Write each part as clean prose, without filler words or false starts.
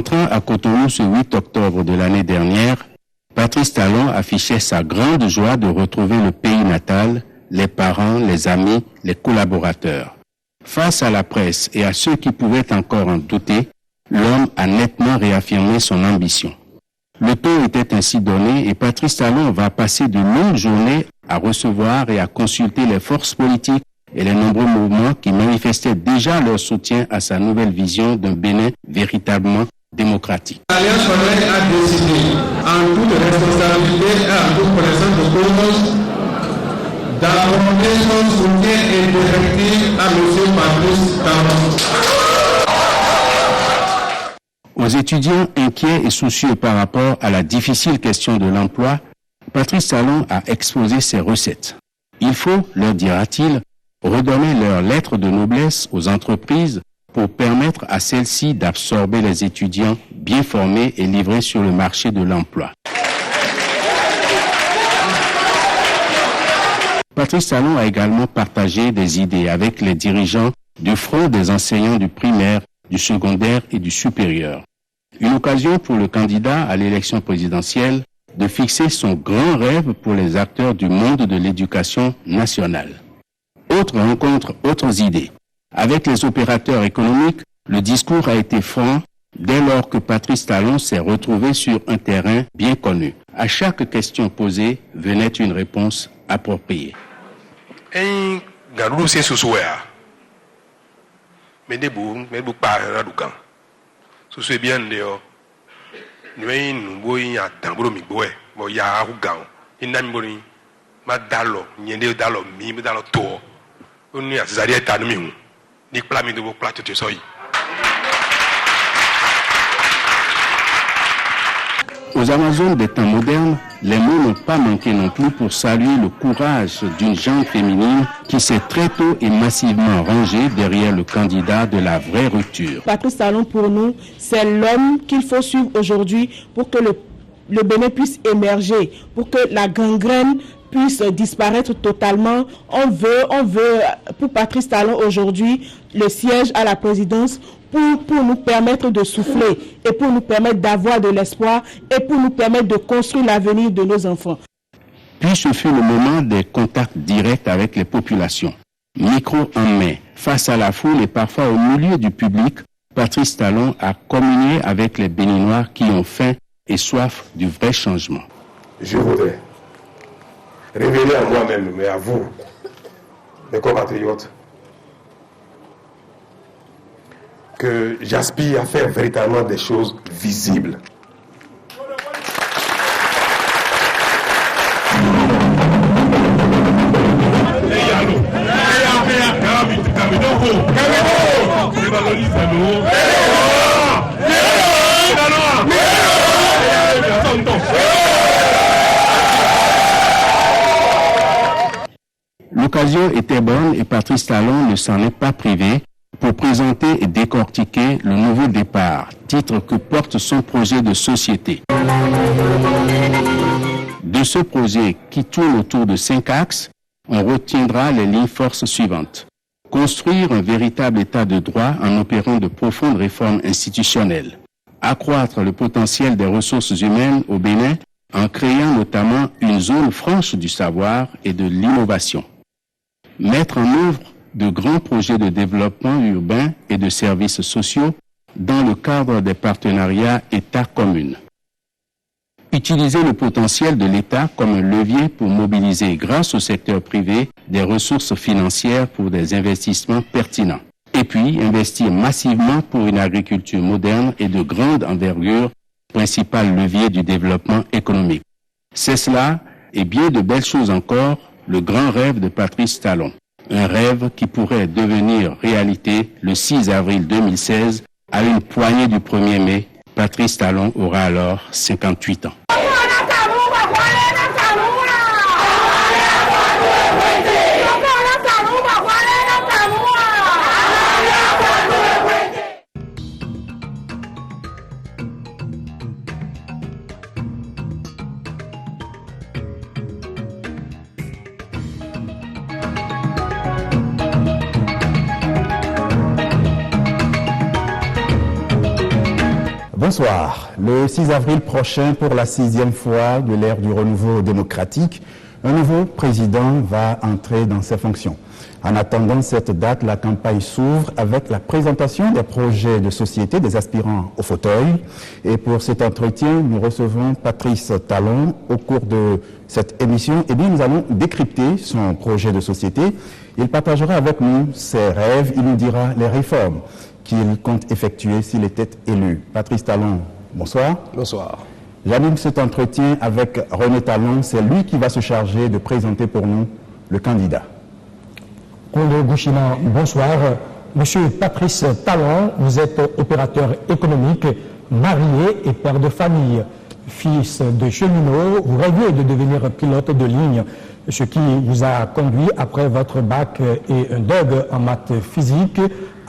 Entrant à Cotonou ce 8 octobre de l'année dernière, Patrice Talon affichait sa grande joie de retrouver le pays natal, les parents, les amis, les collaborateurs. Face à la presse et à ceux qui pouvaient encore en douter, l'homme a nettement réaffirmé son ambition. Le ton était ainsi donné et Patrice Talon va passer de longues journées à recevoir et à consulter les forces politiques et les nombreux mouvements qui manifestaient déjà leur soutien à sa nouvelle vision d'un Bénin véritablement démocratique. L'Alliance Fanatique a décidé, en toute responsabilité et en toute connaissance de cause, d'apporter son soutien et directive à M. Patrice Talon. Aux étudiants inquiets et soucieux par rapport à la difficile question de l'emploi, Patrice Talon a exposé ses recettes. Il faut, leur dira-t-il, redonner leur lettre de noblesse aux entreprises pour permettre à celles-ci d'absorber les étudiants bien formés et livrés sur le marché de l'emploi. Patrice Talon a également partagé des idées avec les dirigeants du Front des enseignants du primaire, du secondaire et du supérieur. Une occasion pour le candidat à l'élection présidentielle de fixer son grand rêve pour les acteurs du monde de l'éducation nationale. Autre rencontre, autres idées. Avec les opérateurs économiques, le discours a été franc dès lors que Patrice Talon s'est retrouvé sur un terrain bien connu. À chaque question posée venait une réponse appropriée. Aux Amazones des temps modernes, les mots n'ont pas manqué non plus pour saluer le courage d'une jeune féminine qui s'est très tôt et massivement rangée derrière le candidat de la vraie rupture. Patrice Talon, pour nous, c'est l'homme qu'il faut suivre aujourd'hui pour que le Bénin puisse émerger, pour que la gangrène puisse disparaître totalement. On veut pour Patrice Talon aujourd'hui le siège à la présidence pour nous permettre de souffler et pour nous permettre d'avoir de l'espoir et pour nous permettre de construire l'avenir de nos enfants. Puis ce fut le moment des contacts directs avec les populations. Micro en main, face à la foule et parfois au milieu du public, Patrice Talon a communié avec les Béninois qui ont faim et soif du vrai changement. Je voudrais révéler à moi-même, mais à vous, mes compatriotes, que j'aspire à faire véritablement des choses visibles. L'occasion était bonne et Patrice Talon ne s'en est pas privé pour présenter et décortiquer le nouveau départ, titre que porte son projet de société. De ce projet qui tourne autour de 5 axes, on retiendra les lignes forces suivantes. Construire un véritable état de droit en opérant de profondes réformes institutionnelles. Accroître le potentiel des ressources humaines au Bénin en créant notamment une zone franche du savoir et de l'innovation. Mettre en œuvre de grands projets de développement urbain et de services sociaux dans le cadre des partenariats État-communes. Utiliser le potentiel de l'État comme un levier pour mobiliser, grâce au secteur privé, des ressources financières pour des investissements pertinents. Et puis, investir massivement pour une agriculture moderne et de grande envergure, principal levier du développement économique. C'est cela, et bien de belles choses encore, le grand rêve de Patrice Talon. Un rêve qui pourrait devenir réalité le 6 avril 2016, à une poignée du 1er mai. Patrice Talon aura alors 58 ans. Bonsoir. Le 6 avril prochain, pour la 6e fois de l'ère du renouveau démocratique, un nouveau président va entrer dans ses fonctions. En attendant cette date, la campagne s'ouvre avec la présentation des projets de société des aspirants au fauteuil. Et pour cet entretien, nous recevons Patrice Talon. Au cours de cette émission, nous allons décrypter son projet de société. Il partagera avec nous ses rêves, il nous dira les réformes qu'il compte effectuer s'il était élu. Patrice Talon, bonsoir. Bonsoir. J'anime cet entretien avec René Talon. C'est lui qui va se charger de présenter pour nous le candidat. Condé Gouchina, bonsoir. Monsieur Patrice Talon, vous êtes opérateur économique, marié et père de famille. Fils de cheminot, vous rêviez de devenir pilote de ligne, ce qui vous a conduit, après votre bac et un DEG en maths physique,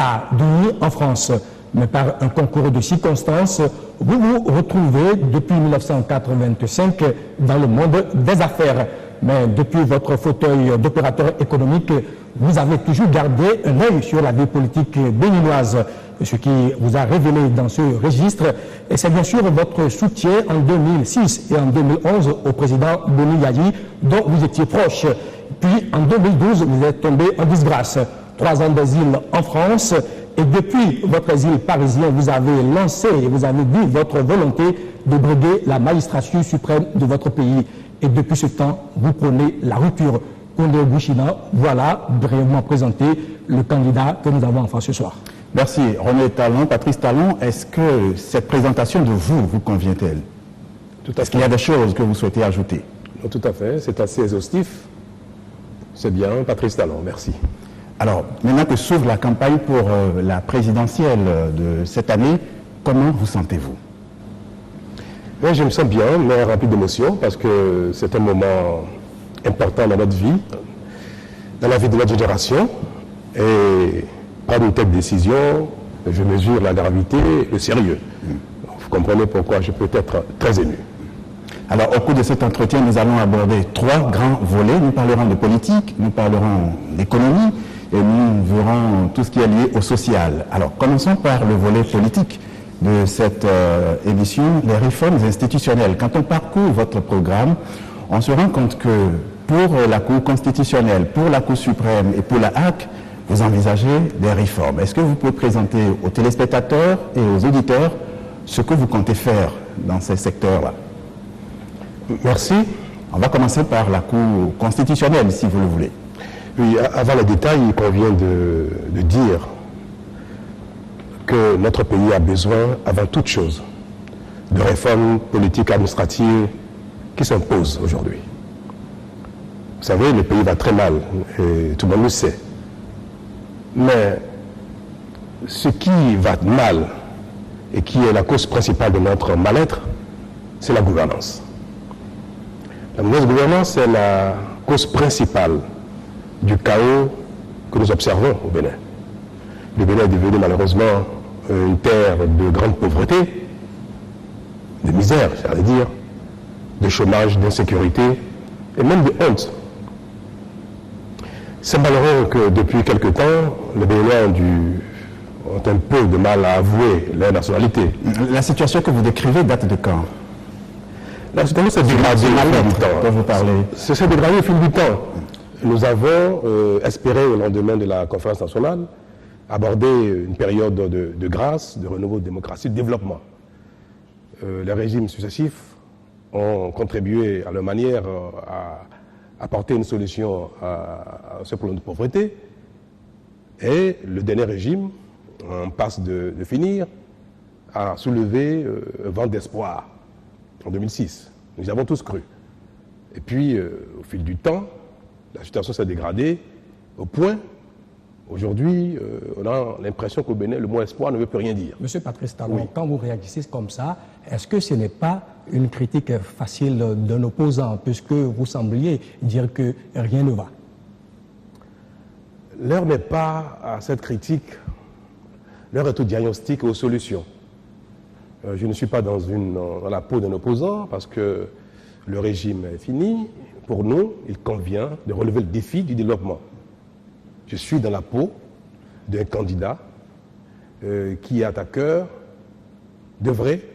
à Douai en France. Mais par un concours de circonstances, vous vous retrouvez depuis 1985 dans le monde des affaires. Mais depuis votre fauteuil d'opérateur économique, vous avez toujours gardé un œil sur la vie politique béninoise. Ce qui vous a révélé dans ce registre, et c'est bien sûr votre soutien en 2006 et en 2011 au président Boni Yayi, dont vous étiez proche. Puis en 2012, vous êtes tombé en disgrâce. 3 ans d'exil en France, et depuis votre exil parisien, vous avez lancé et vous avez dit votre volonté de briguer la magistrature suprême de votre pays. Et depuis ce temps, vous prenez la rupture. Condé Gouchina, voilà brièvement présenté le candidat que nous avons en face ce soir. Merci René Talon. Patrice Talon, est-ce que cette présentation de vous convient-elle? Tout à fait. Est-ce qu'il y a des choses que vous souhaitez ajouter? Non, tout à fait, c'est assez exhaustif. C'est bien, Patrice Talon, merci. Alors, maintenant que s'ouvre la campagne pour la présidentielle de cette année, comment vous sentez-vous? Oui, je me sens bien, mais rempli d'émotion, parce que c'est un moment important dans notre vie, dans la vie de notre génération, et prendre une telle décision, je mesure la gravité et le sérieux. Vous comprenez pourquoi je peux être très ému. Alors, au cours de cet entretien, nous allons aborder 3 grands volets. Nous parlerons de politique, nous parlerons d'économie, et nous verrons tout ce qui est lié au social. Alors, commençons par le volet politique de cette émission, les réformes institutionnelles. Quand on parcourt votre programme, on se rend compte que pour la Cour constitutionnelle, pour la Cour suprême et pour la HAC, vous envisagez des réformes. Est-ce que vous pouvez présenter aux téléspectateurs et aux auditeurs ce que vous comptez faire dans ces secteurs-là? Merci. On va commencer par la Cour constitutionnelle, si vous le voulez. Oui, avant les détails, il convient de dire que notre pays a besoin, avant toute chose, de réformes politiques administratives qui s'imposent aujourd'hui. Vous savez, le pays va très mal, et tout le monde le sait. Mais ce qui va mal, et qui est la cause principale de notre mal-être, c'est la gouvernance. La mauvaise gouvernance est la cause principale du chaos que nous observons au Bénin. Le Bénin est devenu malheureusement une terre de grande pauvreté, de misère, j'allais dire, de chômage, d'insécurité et même de honte. C'est malheureux que depuis quelque temps, les Béninois ont un peu de mal à avouer leur nationalité. La situation que vous décrivez date de quand? La situation s'est dégradée au fil du temps. Vous parlez. Ça s'est dégradé au fil du temps. Nous avons espéré, au lendemain de la conférence nationale, aborder une période de grâce, de renouveau de démocratie, de développement. Les régimes successifs ont contribué à leur manière à apporter une solution à ce problème de pauvreté. Et le dernier régime, en passe de finir, a soulevé un vent d'espoir en 2006. Nous y avons tous cru. Et puis, au fil du temps, la situation s'est dégradée au point, aujourd'hui, on a l'impression qu'au Bénin, le mot espoir ne veut plus rien dire. Monsieur Patrice Talon, Oui. quand vous réagissez comme ça, est-ce que ce n'est pas une critique facile d'un opposant, puisque vous sembliez dire que rien ne va? L'heure n'est pas à cette critique, l'heure est au diagnostic et aux solutions. Je ne suis pas dans la peau d'un opposant parce que le régime est fini. Pour nous, il convient de relever le défi du développement. Je suis dans la peau d'un candidat qui a à cœur d'œuvrer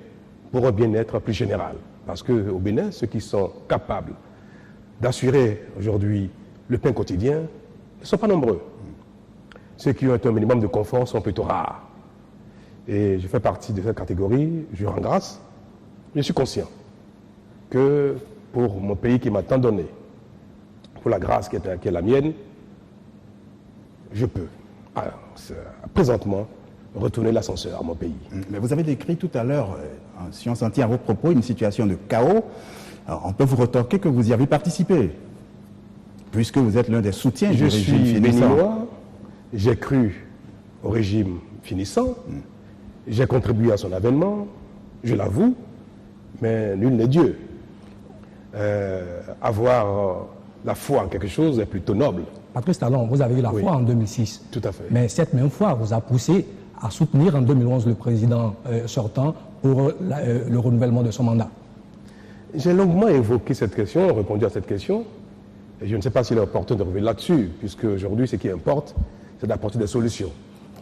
pour un bien-être plus général. Parce qu'au Bénin, ceux qui sont capables d'assurer aujourd'hui le pain quotidien ne sont pas nombreux. Ceux qui ont un minimum de confort sont plutôt rares. Et je fais partie de cette catégorie, je rends grâce. Je suis conscient que pour mon pays qui m'a tant donné, pour la grâce qui est la mienne, je peux, présentement, retourner l'ascenseur à mon pays. Mais vous avez décrit tout à l'heure, si on s'en tient à vos propos, une situation de chaos. Alors, on peut vous retorquer que vous y avez participé, puisque vous êtes l'un des soutiens du régime finissant. Je suis béninois, j'ai cru au régime finissant, j'ai contribué à son avènement, je l'avoue, mais nul n'est Dieu. Avoir la foi en quelque chose est plutôt noble. Patrice Talon, vous avez eu la foi en 2006. Tout à fait. Mais cette même foi vous a poussé à soutenir en 2011 le président sortant pour le renouvellement de son mandat. J'ai longuement évoqué cette question, répondu à cette question, et je ne sais pas s'il est opportun de revenir là-dessus, puisque aujourd'hui, ce qui importe, c'est d'apporter des solutions.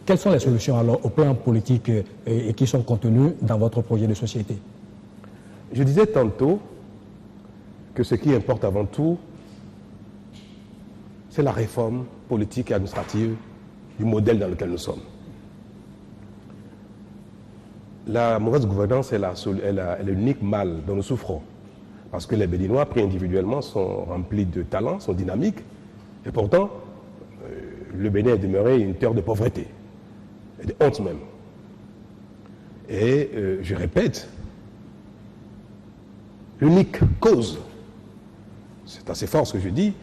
Quelles sont les solutions alors au plan politique et qui sont contenues dans votre projet de société? Je disais tantôt que ce qui importe avant tout, c'est la réforme politique et administrative du modèle dans lequel nous sommes. La mauvaise gouvernance est l'unique mal dont nous souffrons. Parce que les Béninois, pris individuellement, sont remplis de talents, sont dynamiques. Et pourtant, le Bénin est demeuré une terre de pauvreté, et de honte même. Et je répète, l'unique cause, c'est assez fort ce que je dis,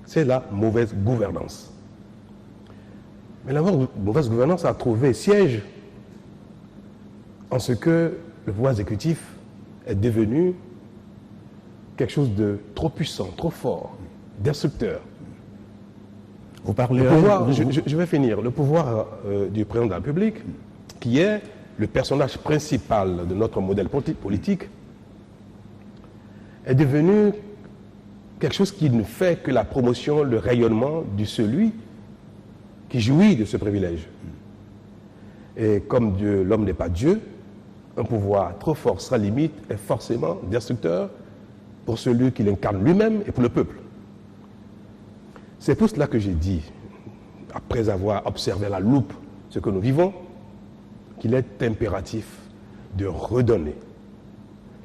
c'est la mauvaise gouvernance. Mais la mauvaise gouvernance a trouvé siège en ce que le pouvoir exécutif est devenu quelque chose de trop puissant, trop fort, destructeur. Vous parlez le pouvoir, je vais finir. Le pouvoir du président de la République, qui est le personnage principal de notre modèle politique, est devenu quelque chose qui ne fait que la promotion, le rayonnement de celui qui jouit de ce privilège. Et comme l'homme n'est pas Dieu, un pouvoir trop fort, sans limite, est forcément destructeur pour celui qui l'incarne lui-même et pour le peuple. C'est pour cela que j'ai dit, après avoir observé à la loupe ce que nous vivons, qu'il est impératif de redonner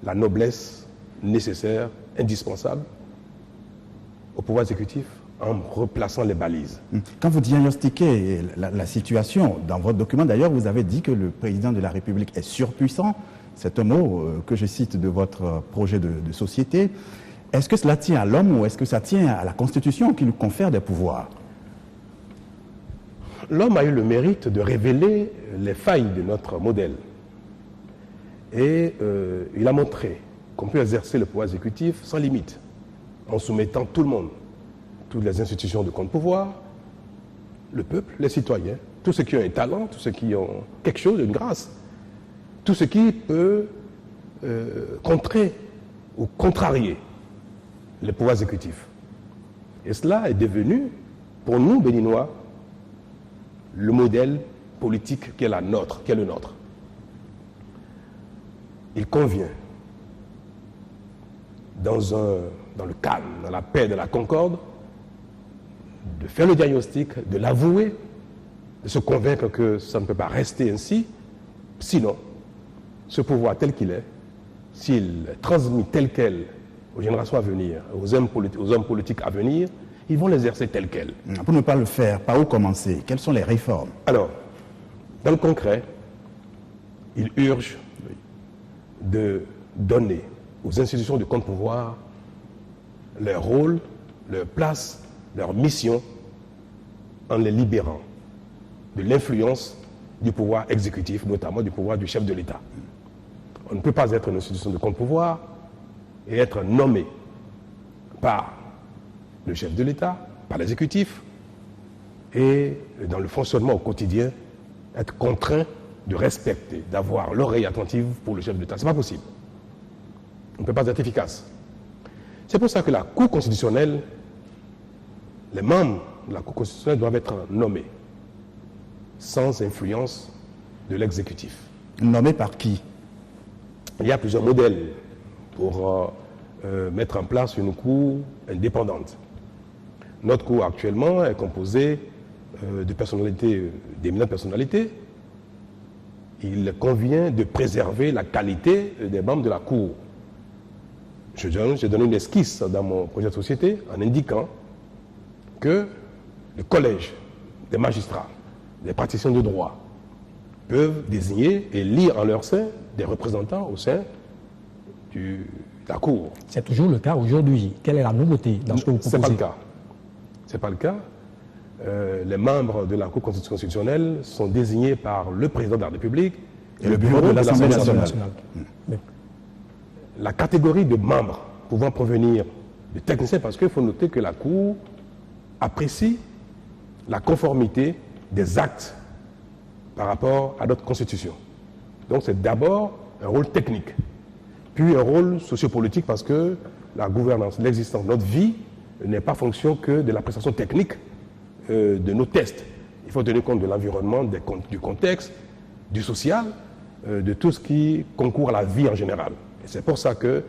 la noblesse nécessaire, indispensable, au pouvoir exécutif en replaçant les balises. Quand vous diagnostiquez la situation, dans votre document d'ailleurs, vous avez dit que le président de la République est surpuissant. C'est un mot que je cite de votre projet de société. Est-ce que cela tient à l'homme ou est-ce que ça tient à la Constitution qui lui confère des pouvoirs? L'homme a eu le mérite de révéler les failles de notre modèle. Et il a montré qu'on peut exercer le pouvoir exécutif sans limite, en soumettant tout le monde, toutes les institutions de contre-pouvoir, le peuple, les citoyens, tous ceux qui ont un talent, tous ceux qui ont quelque chose, une grâce, tout ce qui peut contrer ou contrarier les pouvoirs exécutifs. Et cela est devenu, pour nous, Béninois, le modèle politique qui est le nôtre. Il convient, dans le calme, dans la paix, dans la concorde, de faire le diagnostic, de l'avouer, de se convaincre que ça ne peut pas rester ainsi. Sinon, ce pouvoir tel qu'il est, s'il est transmis tel quel aux générations à venir, aux hommes politiques à venir, ils vont l'exercer tel quel. Pour ne pas le faire, par où commencer? Quelles sont les réformes? Alors, dans le concret, il urge de donner aux institutions de contre-pouvoir leur rôle, leur place, leur mission, en les libérant de l'influence du pouvoir exécutif, notamment du pouvoir du chef de l'État. On ne peut pas être une institution de contre-pouvoir et être nommé par le chef de l'État, par l'exécutif, et dans le fonctionnement au quotidien, être contraint de respecter, d'avoir l'oreille attentive pour le chef de l'État. Ce n'est pas possible. On ne peut pas être efficace. C'est pour ça que la Cour constitutionnelle, les membres de la Cour constitutionnelle doivent être nommés sans influence de l'exécutif. Nommés par qui? il y a plusieurs modèles pour mettre en place une cour indépendante. Notre cour actuellement est composée de personnalités, d'éminentes personnalités. Il convient de préserver la qualité des membres de la cour. J'ai donné une esquisse dans mon projet de société en indiquant que le collège des magistrats, des praticiens de droit, peuvent désigner et élire en leur sein des représentants au sein de la Cour. C'est toujours le cas aujourd'hui. Quelle est la nouveauté dans ce que vous proposez? Ce n'est pas le cas. Ce n'est pas le cas. Les membres de la Cour constitutionnelle sont désignés par le président de la République et le bureau de l'Assemblée nationale. La catégorie de membres pouvant provenir de techniciens, parce qu'il faut noter que la Cour apprécie la conformité des actes par rapport à notre Constitution. Donc c'est d'abord un rôle technique, puis un rôle sociopolitique, parce que la gouvernance, l'existence de notre vie n'est pas fonction que de la prestation technique de nos tests. Il faut tenir compte de l'environnement, du contexte, du social, de tout ce qui concourt à la vie en général. Et c'est pour ça qu'il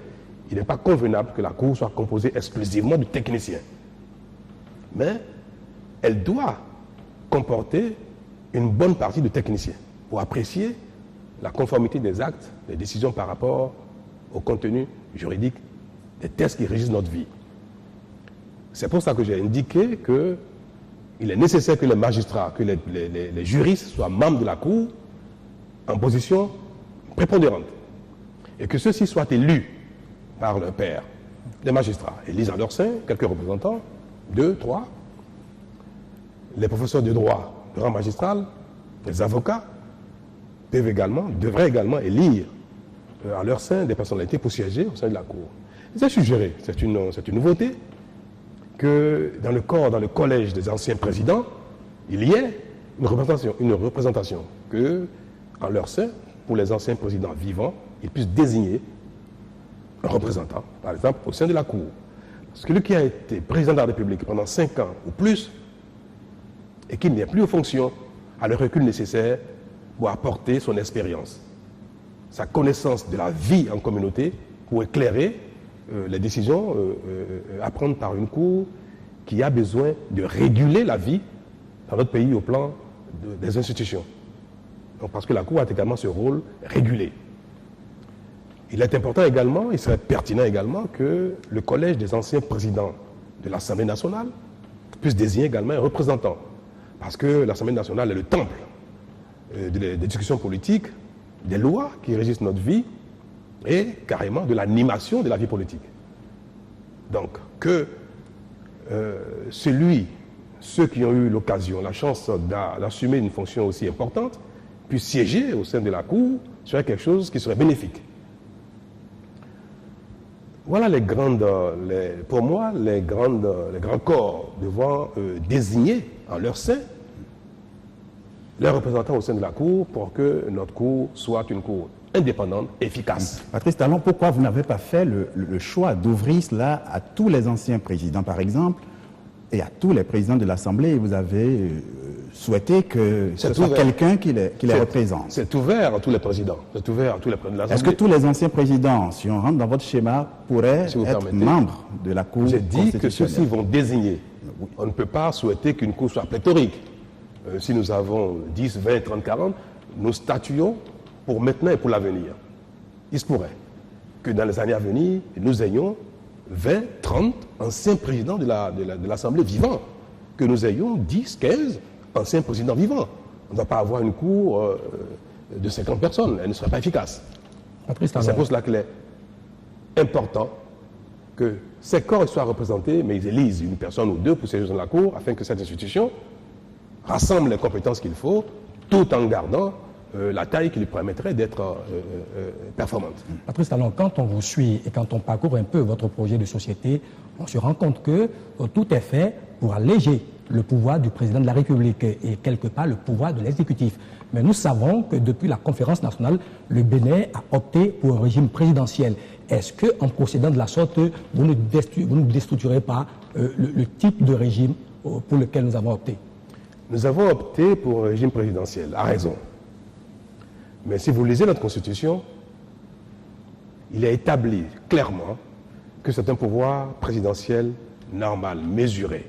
n'est pas convenable que la Cour soit composée exclusivement de techniciens. Mais elle doit comporter une bonne partie de techniciens pour apprécier la conformité des actes, des décisions par rapport au contenu juridique des tests qui régissent notre vie. C'est pour ça que j'ai indiqué qu'il est nécessaire que les magistrats, que les juristes soient membres de la Cour en position prépondérante et que ceux-ci soient élus par leur père. Les magistrats élisent en leur sein quelques représentants, 2, 3. Les professeurs de droit de rang magistral, les avocats devraient également élire en leur sein des personnalités pour siéger au sein de la Cour. J'ai suggéré, c'est une nouveauté, que dans le collège des anciens présidents, il y ait une représentation, que en leur sein, pour les anciens présidents vivants, ils puissent désigner un représentant, par exemple, au sein de la Cour. Celui qui a été président de la République pendant 5 ans ou plus, et qui n'est plus aux fonctions, a le recul nécessaire pour apporter son expérience, sa connaissance de la vie en communauté, pour éclairer les décisions à prendre par une Cour qui a besoin de réguler la vie dans notre pays au plan des institutions. Donc, parce que la Cour a également ce rôle régulé. Il est important également, il serait pertinent également que le collège des anciens présidents de l'Assemblée nationale puisse désigner également un représentant. Parce que l'Assemblée nationale est le temple des discussions politiques, des lois qui régissent notre vie et carrément de l'animation de la vie politique. Donc que ceux qui ont eu l'occasion, la chance d'assumer une fonction aussi importante, puissent siéger au sein de la Cour, serait quelque chose qui serait bénéfique. Voilà pour moi, les grands corps devant désigner en leur sein les représentants au sein de la Cour pour que notre Cour soit une Cour indépendante, efficace. Patrice Talon, pourquoi vous n'avez pas fait le choix d'ouvrir cela à tous les anciens présidents, par exemple, et à tous les présidents de l'Assemblée? Vous avez souhaité que ce soit quelqu'un qui les représente. C'est ouvert à tous les présidents. C'est ouvert à tous les présidents de l'Assemblée. Est-ce que tous les anciens présidents, si on rentre dans votre schéma, pourraient être membres de la Cour constitutionnelle? J'ai dit que ceux-ci vont désigner. On ne peut pas souhaiter qu'une Cour soit pléthorique. Si nous avons 10, 20, 30, 40, nous statuons pour maintenant et pour l'avenir. Il se pourrait que dans les années à venir, nous ayons 20, 30 anciens présidents de l'Assemblée vivants, que nous ayons 10, 15 anciens présidents vivants. On ne doit pas avoir une cour de 50 personnes, elle ne serait pas efficace. C'est pour cela qu'il est important que ces corps soient représentés, mais ils élisent une personne ou deux pour siéger dans la cour, afin que cette institution rassemble les compétences qu'il faut, tout en gardant la taille qui lui permettrait d'être performante. Patrice Talon, quand on vous suit et quand on parcourt un peu votre projet de société, on se rend compte que tout est fait pour alléger le pouvoir du président de la République et quelque part le pouvoir de l'exécutif. Mais nous savons que depuis la conférence nationale, le Bénin a opté pour un régime présidentiel. Est-ce qu'en procédant de la sorte, vous ne déstructurez pas le type de régime pour lequel nous avons opté? Nous avons opté pour un régime présidentiel, à raison. Mais si vous lisez notre Constitution, il est établi clairement que c'est un pouvoir présidentiel normal, mesuré.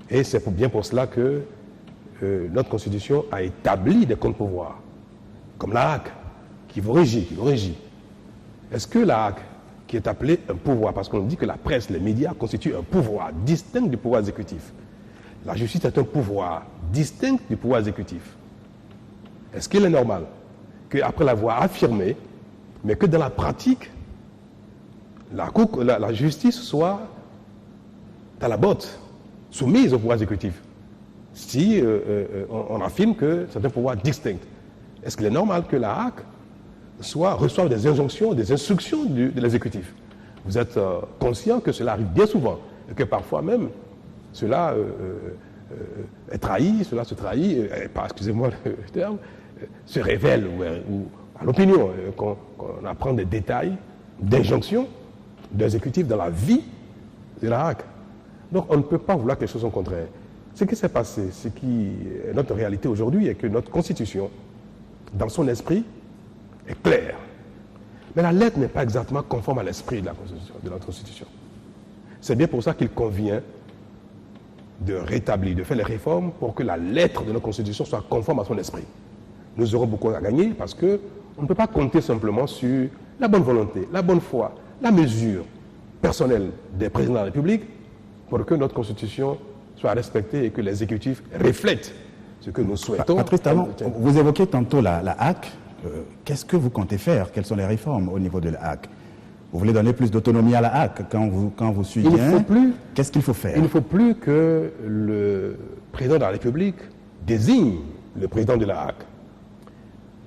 Et c'est bien pour cela que notre Constitution a établi des contre-pouvoirs, comme la HAC, qui vous régit. Est-ce que la HAC, qui est appelée un pouvoir, parce qu'on dit que la presse, les médias constituent un pouvoir distinct du pouvoir exécutif. La justice est un pouvoir distinct du pouvoir exécutif. Est-ce qu'il est normal qu'après l'avoir affirmé, mais que dans la pratique, la justice soit dans la botte, soumise au pouvoir exécutif, si on affirme que c'est un pouvoir distinct? Est-ce qu'il est normal que la HAC reçoive des injonctions, des instructions de l'exécutif? Vous êtes conscient que cela arrive bien souvent, et que parfois même, cela est trahi, cela se trahit, excusez-moi le terme, se révèle ou à l'opinion, qu'on apprend des détails d'injonctions de l'exécutif dans la vie de la HAC. Donc on ne peut pas vouloir que les choses soient contraires. Ce qui s'est passé, ce qui est notre réalité aujourd'hui, est que notre Constitution, dans son esprit, est claire. Mais la lettre n'est pas exactement conforme à l'esprit de notre Constitution. C'est bien pour ça qu'il convient de rétablir, de faire les réformes pour que la lettre de notre Constitution soit conforme à son esprit. Nous aurons beaucoup à gagner parce qu'on ne peut pas compter simplement sur la bonne volonté, la bonne foi, la mesure personnelle des présidents de la République pour que notre Constitution soit respectée et que l'exécutif reflète ce que nous souhaitons. Patrice Talon, vous évoquez tantôt la HAC. Qu'est-ce que vous comptez faire? Quelles sont les réformes au niveau de la HAC? Vous voulez donner plus d'autonomie à la HAC quand vous suivez. Qu'est-ce qu'il faut faire? Il ne faut plus que le président de la République désigne le président de la HAC.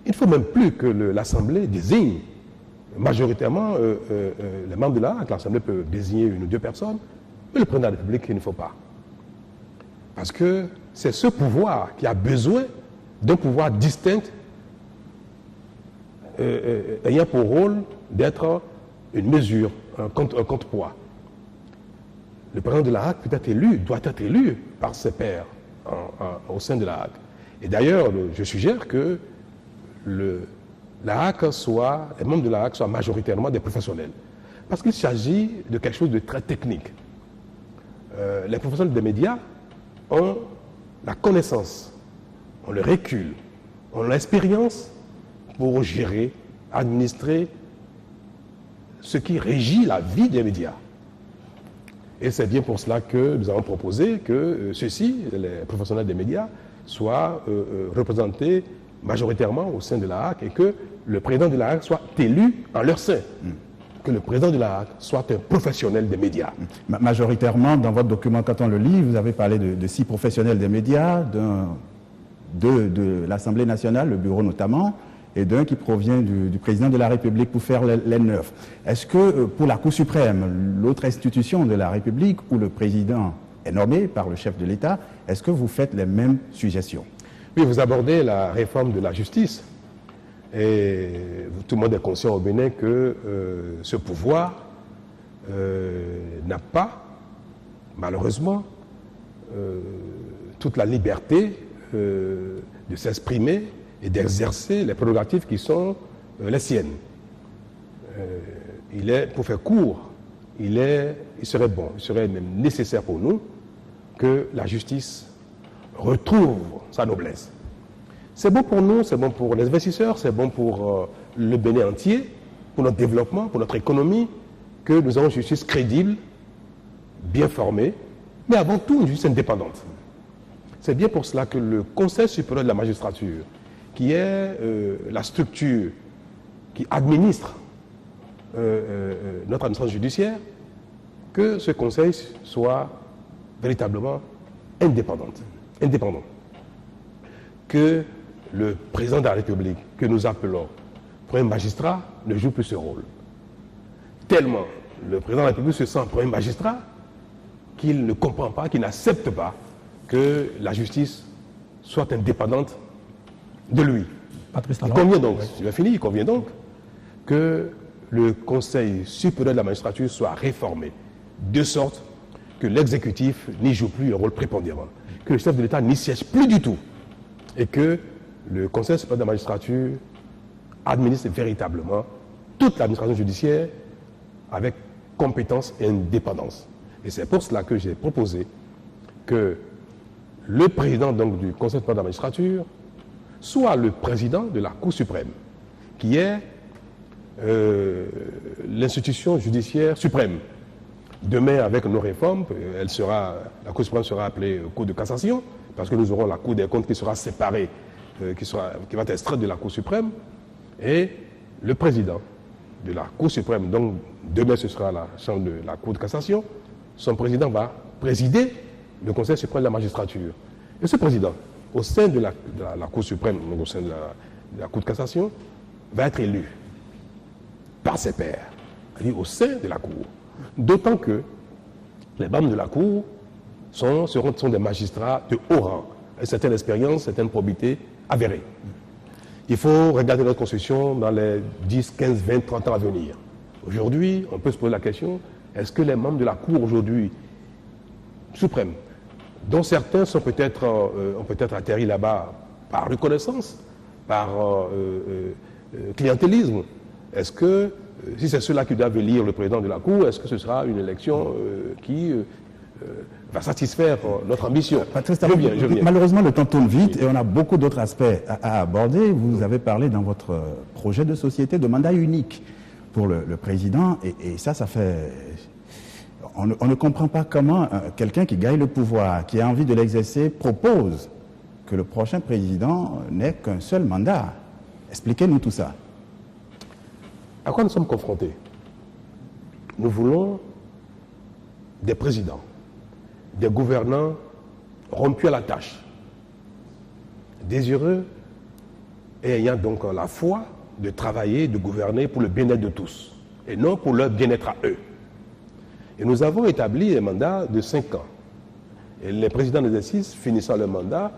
Il ne faut même plus que l'Assemblée désigne majoritairement les membres de la HAC. L'Assemblée peut désigner une ou deux personnes, mais le président de la République, il ne faut pas. Parce que c'est ce pouvoir qui a besoin d'un pouvoir distinct ayant pour rôle d'être une mesure, un contrepoids. Le président de la HAC peut être élu, doit être élu par ses pairs au sein de la HAC. Et d'ailleurs, je suggère que la HAC les membres de la HAC soient majoritairement des professionnels. Parce qu'il s'agit de quelque chose de très technique. Les professionnels des médias ont la connaissance, ont le recul, ont l'expérience pour gérer, administrer ce qui régit la vie des médias. Et c'est bien pour cela que nous avons proposé que ceux-ci, les professionnels des médias, soient représentés majoritairement au sein de la HAC et que le président de la HAC soit élu en leur sein. Que le président de la HAC soit un professionnel des médias. Majoritairement, dans votre document, quand on le lit, vous avez parlé de 6 professionnels des médias, de l'Assemblée nationale, le bureau notamment, et d'un qui provient du président de la République pour faire les 9. Est-ce que pour la Cour suprême, l'autre institution de la République où le président est nommé par le chef de l'État, est-ce que vous faites les mêmes suggestions? Oui, vous abordez la réforme de la justice. Et tout le monde est conscient au Bénin que ce pouvoir n'a pas, malheureusement, toute la liberté de s'exprimer et d'exercer les prérogatives qui sont les siennes. Pour faire court, il serait bon, il serait même nécessaire pour nous que la justice retrouve sa noblesse. C'est bon pour nous, c'est bon pour les investisseurs, c'est bon pour le Bénin entier, pour notre développement, pour notre économie, que nous avons une justice crédible, bien formée, mais avant tout une justice indépendante. C'est bien pour cela que le Conseil supérieur de la magistrature, qui est la structure qui administre notre administration judiciaire, que ce Conseil soit véritablement indépendant. Que le président de la République, que nous appelons premier magistrat, ne joue plus ce rôle. Tellement le président de la République se sent premier magistrat qu'il ne comprend pas, qu'il n'accepte pas que la justice soit indépendante de lui. Il convient donc, il convient donc que le Conseil supérieur de la magistrature soit réformé, de sorte que l'exécutif n'y joue plus un rôle prépondérant, que le chef de l'État n'y siège plus du tout, et que le Conseil supérieur de la magistrature administre véritablement toute l'administration judiciaire avec compétence et indépendance. Et c'est pour cela que j'ai proposé que le président donc, du Conseil supérieur de la magistrature soit le président de la Cour suprême, qui est l'institution judiciaire suprême. Demain, avec nos réformes, la Cour suprême sera appelée Cour de cassation, parce que nous aurons la Cour des comptes qui sera séparée, qui va être extraite de la Cour suprême, et le président de la Cour suprême, donc demain ce sera la chambre de la Cour de cassation, son président va présider le Conseil suprême de la magistrature. Et ce président, au sein de la Cour suprême, donc au sein de la Cour de cassation, va être élu par ses pairs, c'est-à-dire au sein de la Cour. D'autant que les membres de la Cour sont des magistrats de haut rang, une certaine expérience, certaine probité avérée. Il faut regarder notre Constitution dans les 10, 15, 20, 30 ans à venir. Aujourd'hui, on peut se poser la question, est-ce que les membres de la Cour aujourd'hui suprême, dont certains ont peut-être atterri là-bas par reconnaissance, par clientélisme, est-ce que, si c'est ceux-là qui doivent élire le président de la Cour, est-ce que ce sera une élection qui va satisfaire notre ambition? Patrice Talon, malheureusement, le temps tourne vite et on a beaucoup d'autres aspects à aborder. Vous avez parlé dans votre projet de société de mandat unique pour le président et ça fait... On ne comprend pas comment quelqu'un qui gagne le pouvoir, qui a envie de l'exercer, propose que le prochain président n'ait qu'un seul mandat. Expliquez-nous tout ça. À quoi nous sommes confrontés? Nous voulons des présidents, des gouvernants rompus à la tâche, désireux et ayant donc la foi de travailler, de gouverner pour le bien-être de tous, et non pour leur bien-être à eux. Et nous avons établi un mandat de 5 ans. Et les présidents d'exercice, finissant le mandat,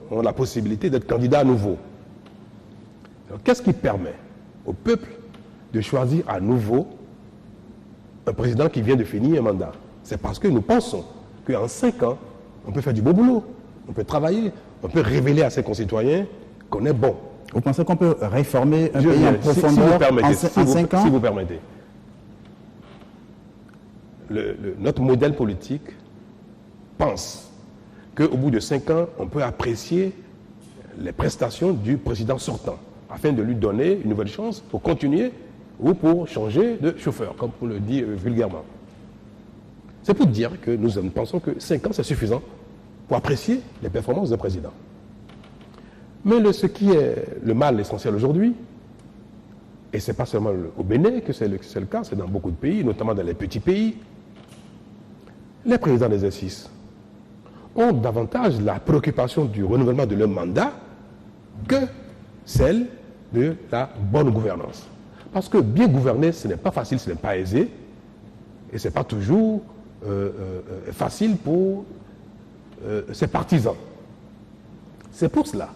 ont la possibilité d'être candidats à nouveau. Qu'est-ce qui permet au peuple de choisir à nouveau un président qui vient de finir un mandat? C'est parce que nous pensons qu'en 5 ans, on peut faire du beau boulot, on peut travailler, on peut révéler à ses concitoyens qu'on est bon. Vous pensez qu'on peut réformer un pays en profondeur en 5 ans? Si vous permettez. Notre modèle politique pense qu'au bout de 5 ans, on peut apprécier les prestations du président sortant, afin de lui donner une nouvelle chance pour continuer ou pour changer de chauffeur, comme on le dit vulgairement. C'est pour dire que nous pensons que 5 ans, c'est suffisant pour apprécier les performances d'un président. Mais ce qui est le mal essentiel aujourd'hui, et ce n'est pas seulement au Bénin que c'est le cas, c'est dans beaucoup de pays, notamment dans les petits pays, les présidents d'exercice ont davantage la préoccupation du renouvellement de leur mandat que celle de la bonne gouvernance. Parce que bien gouverner, ce n'est pas facile, ce n'est pas aisé, et ce n'est pas toujours facile pour ses partisans. C'est pour cela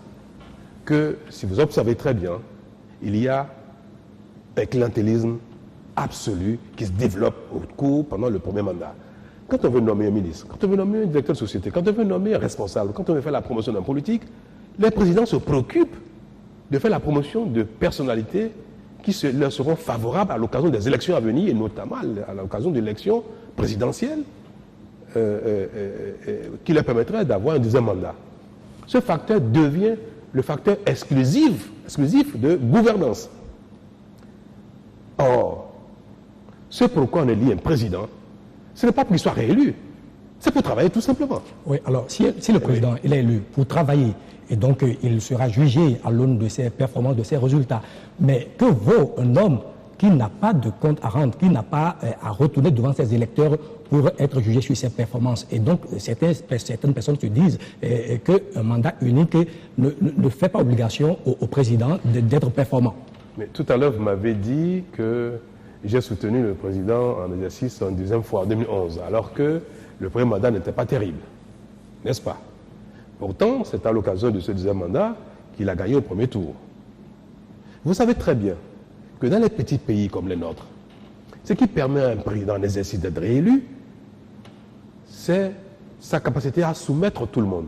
que, si vous observez très bien, il y a un clientélisme absolu qui se développe pendant le premier mandat. Quand on veut nommer un ministre, quand on veut nommer un directeur de société, quand on veut nommer un responsable, quand on veut faire la promotion d'un politique, les présidents se préoccupent de faire la promotion de personnalités qui leur seront favorables à l'occasion des élections à venir, et notamment à l'occasion de l'élection présidentielle qui leur permettrait d'avoir un deuxième mandat. Ce facteur devient le facteur exclusif de gouvernance. Or, ce pourquoi on élit un président, ce n'est pas pour qu'il soit réélu, c'est pour travailler tout simplement. Oui, alors si le président il est élu pour travailler, et donc il sera jugé à l'aune de ses performances, de ses résultats, mais que vaut un homme qui n'a pas de compte à rendre, qui n'a pas à retourner devant ses électeurs pour être jugé sur ses performances? Et donc certaines personnes se disent qu'un mandat unique ne fait pas obligation au président d'être performant. Mais tout à l'heure, vous m'avez dit que j'ai soutenu le président en exercice en deuxième fois, en 2011, alors que le premier mandat n'était pas terrible, n'est-ce pas? Pourtant, c'est à l'occasion de ce deuxième mandat qu'il a gagné au premier tour. Vous savez très bien que dans les petits pays comme les nôtres, ce qui permet à un président en exercice d'être réélu, c'est sa capacité à soumettre tout le monde.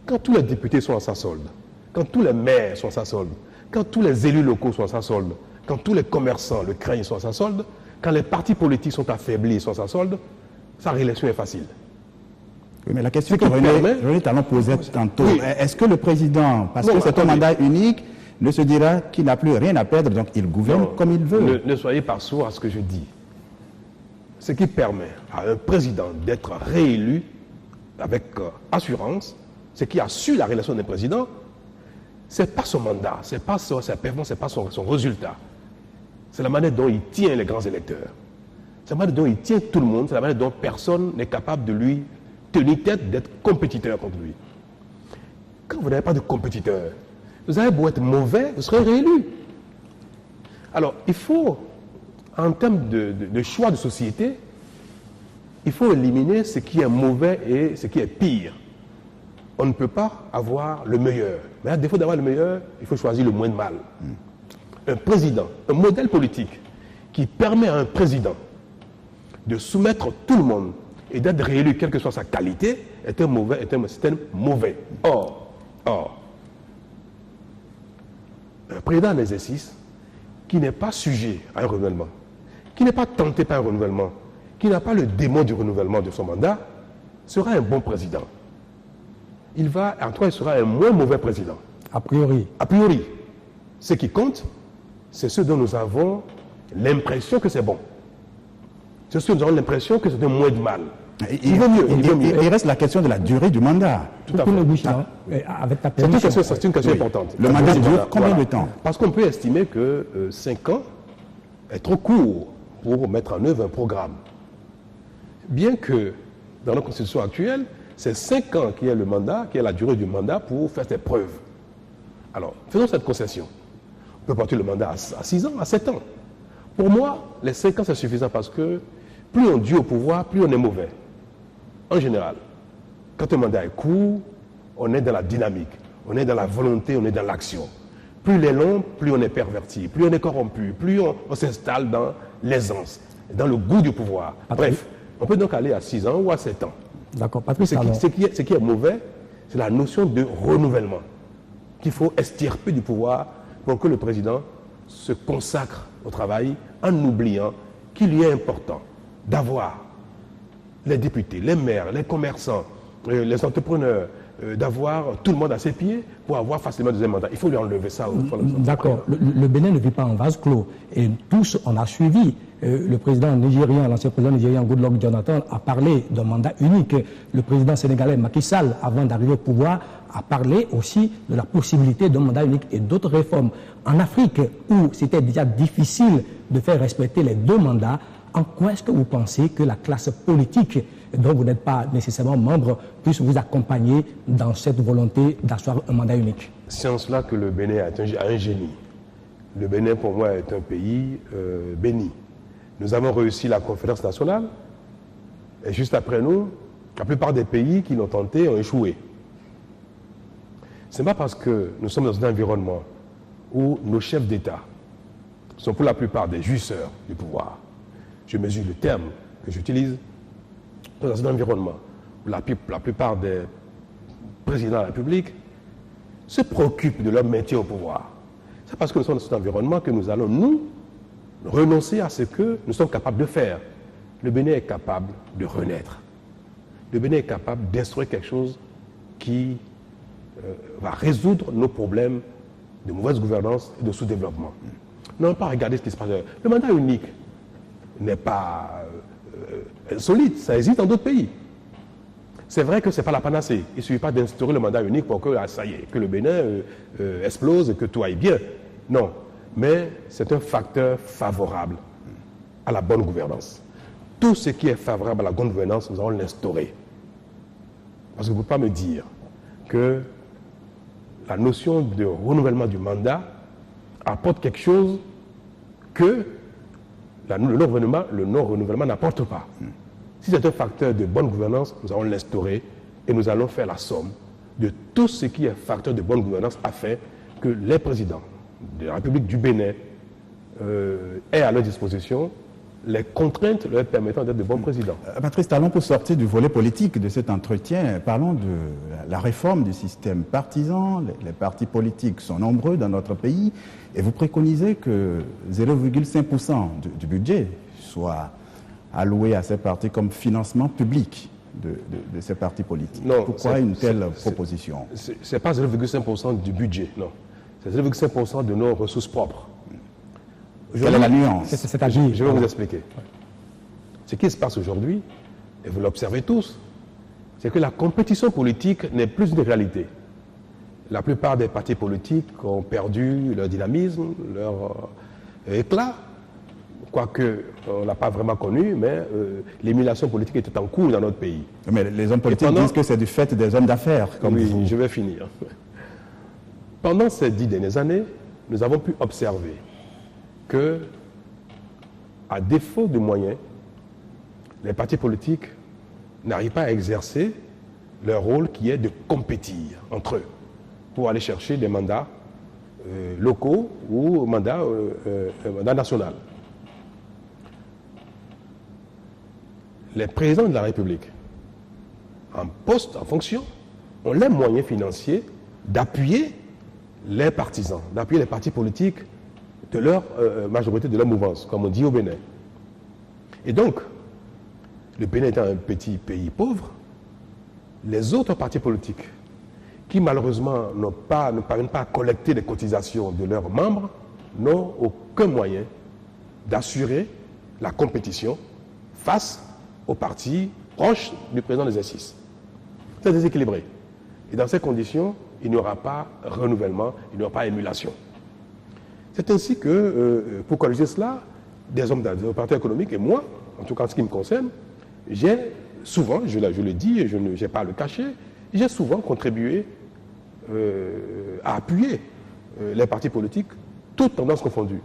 Quand tous les députés sont à sa solde, quand tous les maires sont à sa solde, quand tous les élus locaux sont à sa solde, quand tous les commerçants le craignent, ils sont à sa solde, quand les partis politiques sont affaiblis, ils sont à sa solde, sa réélection est facile. Oui, mais la question que René Talon posait tantôt, oui. Est-ce que le président, parce que c'est un mandat unique, ne se dira qu'il n'a plus rien à perdre, donc il gouverne comme il veut? Ne soyez pas sourds à ce que je dis. Ce qui permet à un président d'être réélu avec assurance, ce qui assure la réélection d'un président, ce n'est pas son mandat, ce n'est pas sa performance, ce n'est pas son résultat. C'est la manière dont il tient les grands électeurs. C'est la manière dont il tient tout le monde, c'est la manière dont personne n'est capable de lui tenir tête, d'être compétiteur contre lui. Quand vous n'avez pas de compétiteur, vous avez beau être mauvais, vous serez réélu. Alors, il faut, en termes de choix de société, il faut éliminer ce qui est mauvais et ce qui est pire. On ne peut pas avoir le meilleur. Mais à défaut d'avoir le meilleur, il faut choisir le moins de mal. Un président, un modèle politique qui permet à un président de soumettre tout le monde et d'être réélu, quelle que soit sa qualité, est un système mauvais. Or, un président en exercice qui n'est pas sujet à un renouvellement, qui n'est pas tenté par un renouvellement, qui n'a pas le démon du renouvellement de son mandat, sera un bon président. En tout cas, il sera un moins mauvais président. A priori. A priori. Ce qui compte, c'est ce dont nous avons l'impression que c'est bon. C'est ce dont nous avons l'impression que c'est un moins de mal. Il vaut mieux. Il reste la question de la durée du mandat. Tout à fait. C'est une question importante. Le mandat dure combien de temps? Parce qu'on peut estimer que 5 ans est trop court pour mettre en œuvre un programme. Bien que dans la constitution actuelle, c'est 5 ans qui est le mandat, qui est la durée du mandat pour faire ses preuves. Alors, faisons cette concession. On peut partir le mandat à 6 ans, à 7 ans. Pour moi, les 5 ans, c'est suffisant parce que plus on dure au pouvoir, plus on est mauvais. En général, quand un mandat est court, on est dans la dynamique, on est dans la volonté, on est dans l'action. Plus il est long, plus on est perverti, plus on est corrompu, plus on s'installe dans l'aisance, dans le goût du pouvoir. Bref, on peut donc aller à 6 ans ou à 7 ans. D'accord, Patrice. Ce qui est mauvais, c'est la notion de renouvellement qu'il faut extirper du pouvoir pour que le président se consacre au travail en oubliant qu'il lui est important d'avoir les députés, les maires, les commerçants, les entrepreneurs, d'avoir tout le monde à ses pieds pour avoir facilement un deuxième mandat. Il faut lui enlever ça. D'accord. Le Bénin ne vit pas en vase clos. Et tous, on a suivi. Le président nigérien, l'ancien président nigérien Goodluck Jonathan a parlé d'un mandat unique. Le président sénégalais Macky Sall, avant d'arriver au pouvoir, a parlé aussi de la possibilité d'un mandat unique et d'autres réformes. En Afrique, où c'était déjà difficile de faire respecter les 2 mandats, en quoi est-ce que vous pensez que la classe politique, dont vous n'êtes pas nécessairement membre, puisse vous accompagner dans cette volonté d'asseoir un mandat unique? C'est en cela que le Bénin a un génie. Le Bénin, pour moi, est un pays béni. Nous avons réussi la conférence nationale, et juste après nous, la plupart des pays qui l'ont tenté ont échoué. Ce n'est pas parce que nous sommes dans un environnement où nos chefs d'État sont pour la plupart des jouisseurs du pouvoir. Je mesure le terme que j'utilise. Dans un environnement où la plupart des présidents de la République se préoccupent de leur maintien au pouvoir. C'est parce que nous sommes dans cet environnement que nous allons, nous, renoncer à ce que nous sommes capables de faire. Le Bénin est capable de renaître. Le Bénin est capable d'instruire quelque chose qui va résoudre nos problèmes de mauvaise gouvernance et de sous-développement. Nous n'avons pas regardé ce qui se passe. Le mandat unique n'est pas insolite, ça existe dans d'autres pays. C'est vrai que ce n'est pas la panacée. Il ne suffit pas d'instaurer le mandat unique pour que, ça y est, que le Bénin explose et que tout aille bien. Non. Mais c'est un facteur favorable à la bonne gouvernance. Tout ce qui est favorable à la bonne gouvernance, nous allons l'instaurer. Parce que vous ne pouvez pas me dire que la notion de renouvellement du mandat apporte quelque chose que le non-renouvellement n'apporte pas. Si c'est un facteur de bonne gouvernance, nous allons l'instaurer et nous allons faire la somme de tout ce qui est facteur de bonne gouvernance afin que les présidents de la République du Bénin aient à leur disposition les contraintes leur permettant d'être de bons présidents. Patrice Talon, pour sortir du volet politique de cet entretien, parlons de la réforme du système partisan. Les partis politiques sont nombreux dans notre pays et vous préconisez que 0,5% du budget soit alloué à ces partis comme financement public de ces partis politiques. Non, pourquoi une telle proposition? Ce n'est pas 0,5% du budget, non. C'est 0,5% de nos ressources propres. Quelle est la nuance? C'est-à-dire, je vais vous expliquer. Ce qui se passe aujourd'hui, et vous l'observez tous, c'est que la compétition politique n'est plus une réalité. La plupart des partis politiques ont perdu leur dynamisme, leur éclat, quoique on n'a pas vraiment connu, mais l'émulation politique était en cours dans notre pays. Mais les hommes politiques disent que c'est du fait des hommes d'affaires, comme vous. Oui, je vais finir. Pendant ces 10 dernières années, nous avons pu observer que, à défaut de moyens, les partis politiques n'arrivent pas à exercer leur rôle qui est de compétir entre eux pour aller chercher des mandats locaux ou mandats national. Les présidents de la République, en poste, en fonction, ont les moyens financiers d'appuyer les partisans, d'appuyer les partis politiques de leur majorité, de leur mouvance, comme on dit au Bénin. Et donc, le Bénin étant un petit pays pauvre, les autres partis politiques qui malheureusement ne parviennent pas à collecter les cotisations de leurs membres n'ont aucun moyen d'assurer la compétition face aux partis proches du président de l'exercice. C'est déséquilibré. Et dans ces conditions, il n'y aura pas renouvellement, il n'y aura pas émulation. C'est ainsi que, pour corriger cela, des hommes d'opérateurs économiques et moi, en tout cas en ce qui me concerne, j'ai souvent, je le dis et je n'ai pas à le cacher, j'ai souvent contribué à appuyer les partis politiques, toutes tendances confondues.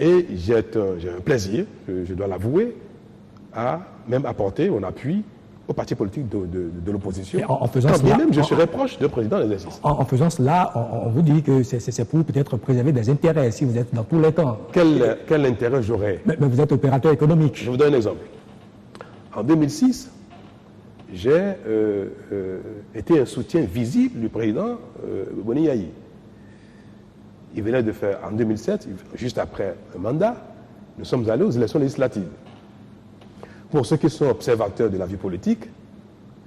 Et j'ai un plaisir, je dois l'avouer, à même apporter mon appui aux partis politiques de l'opposition. En faisant cela, même je serais proche d'un président de l'exercice. En faisant cela, on vous dit que c'est pour peut-être préserver des intérêts si vous êtes dans tous les camps. Quel intérêt j'aurais? Mais vous êtes opérateur économique. Je vous donne un exemple. En 2006, j'ai été un soutien visible du président Boni Yayi. Il venait de faire, en 2007, juste après un mandat, nous sommes allés aux élections législatives. Pour ceux qui sont observateurs de la vie politique,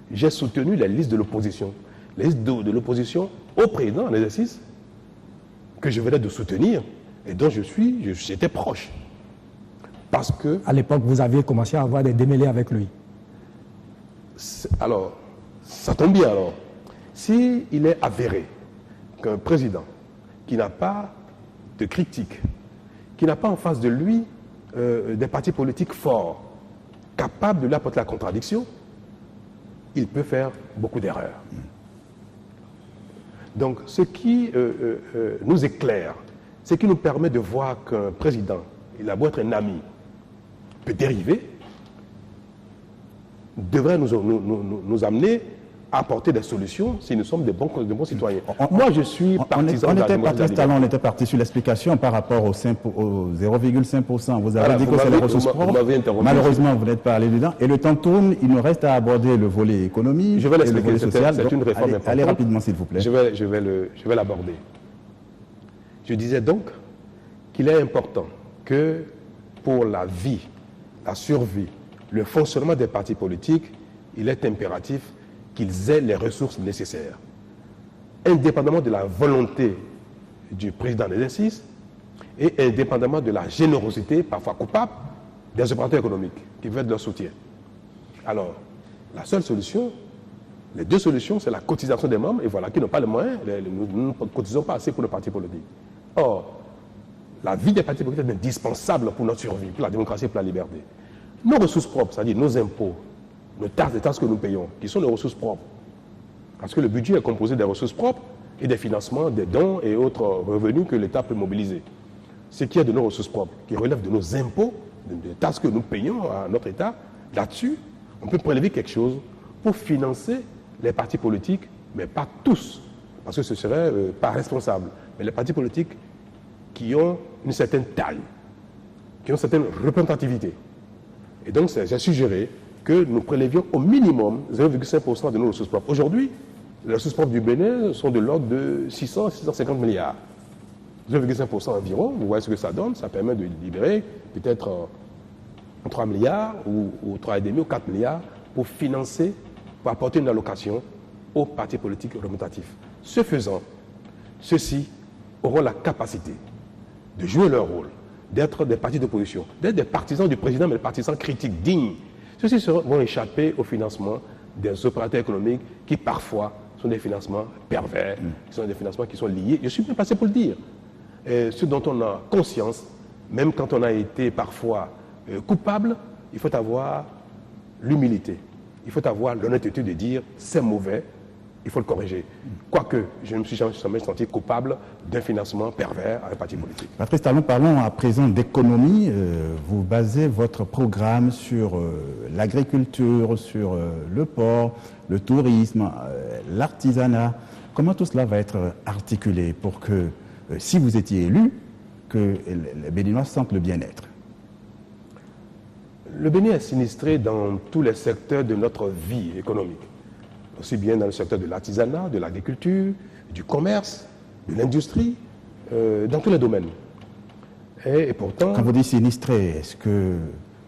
j'ai soutenu les listes de l'opposition. Les listes de l'opposition au président en exercice que je venais de soutenir et dont j'étais proche. Parce que... À l'époque, vous aviez commencé à avoir des démêlés avec lui. Alors, ça tombe bien alors. S'il est avéré qu'un président qui n'a pas de critique, qui n'a pas en face de lui des partis politiques forts, capable de lui apporter la contradiction, il peut faire beaucoup d'erreurs. Donc, ce qui nous éclaire, ce qui nous permet de voir qu'un président, il a beau être un ami, peut dériver, devrait nous amener à apporter des solutions si nous sommes de bons citoyens. Moi, je suis partisan de la démocratie. On était parti sur l'explication par rapport au 0,5%. Vous avez dit que c'est les ressources propres. Malheureusement, vous n'êtes pas allé dedans. Et le temps tourne, il nous reste à aborder le volet économique et le volet social. C'est une réforme importante. Allez rapidement, s'il vous plaît. Je vais l'aborder. Je disais donc qu'il est important que pour la vie, la survie, le fonctionnement des partis politiques, il est impératif qu'ils aient les ressources nécessaires. Indépendamment de la volonté du président d'exercice et indépendamment de la générosité, parfois coupable, des opérateurs économiques qui veulent de leur soutien. Alors, la seule solution, les deux solutions, c'est la cotisation des membres, et voilà, qui n'ont pas les moyens, nous ne cotisons pas assez pour nos partis politiques. Or, la vie des partis politiques est indispensable pour notre survie, pour la démocratie et pour la liberté. Nos ressources propres, c'est-à-dire nos impôts, nos taxes, les taxes que nous payons, qui sont nos ressources propres. Parce que le budget est composé des ressources propres et des financements, des dons et autres revenus que l'État peut mobiliser. Ce qui est de nos ressources propres, qui relève de nos impôts, des taxes que nous payons à notre État, là-dessus, on peut prélever quelque chose pour financer les partis politiques, mais pas tous, parce que ce serait pas responsable. Mais les partis politiques qui ont une certaine taille, qui ont une certaine représentativité. Et donc, j'ai suggéré que nous prélevions au minimum 0,5% de nos ressources propres. Aujourd'hui, les ressources propres du Bénin sont de l'ordre de 600 à 650 milliards. 0,5% environ, vous voyez ce que ça donne, ça permet de libérer peut-être 3 milliards ou 3,5 ou 4 milliards pour financer, pour apporter une allocation aux partis politiques représentatifs. Ce faisant, ceux-ci auront la capacité de jouer leur rôle, d'être des partis d'opposition, d'être des partisans du président, mais des partisans critiques, dignes. Ceux-ci vont échapper au financement des opérateurs économiques qui parfois sont des financements pervers, qui sont des financements qui sont liés. Je suis bien placé pour le dire. Et ce dont on a conscience, même quand on a été parfois coupable, il faut avoir l'humilité. Il faut avoir l'honnêteté de dire c'est mauvais, il faut le corriger. Quoique, je ne me suis jamais senti coupable d'un financement pervers à un parti politique. Patrice Talon, parlons à présent d'économie. Vous basez votre programme sur l'agriculture, sur le port, le tourisme, l'artisanat. Comment tout cela va être articulé pour que, si vous étiez élu, que les Béninois sentent le bien-être? Le Bénin est sinistré dans tous les secteurs de notre vie économique. Aussi bien dans le secteur de l'artisanat, de l'agriculture, du commerce, de l'industrie, dans tous les domaines. Et pourtant... Quand vous dites sinistré, est-ce que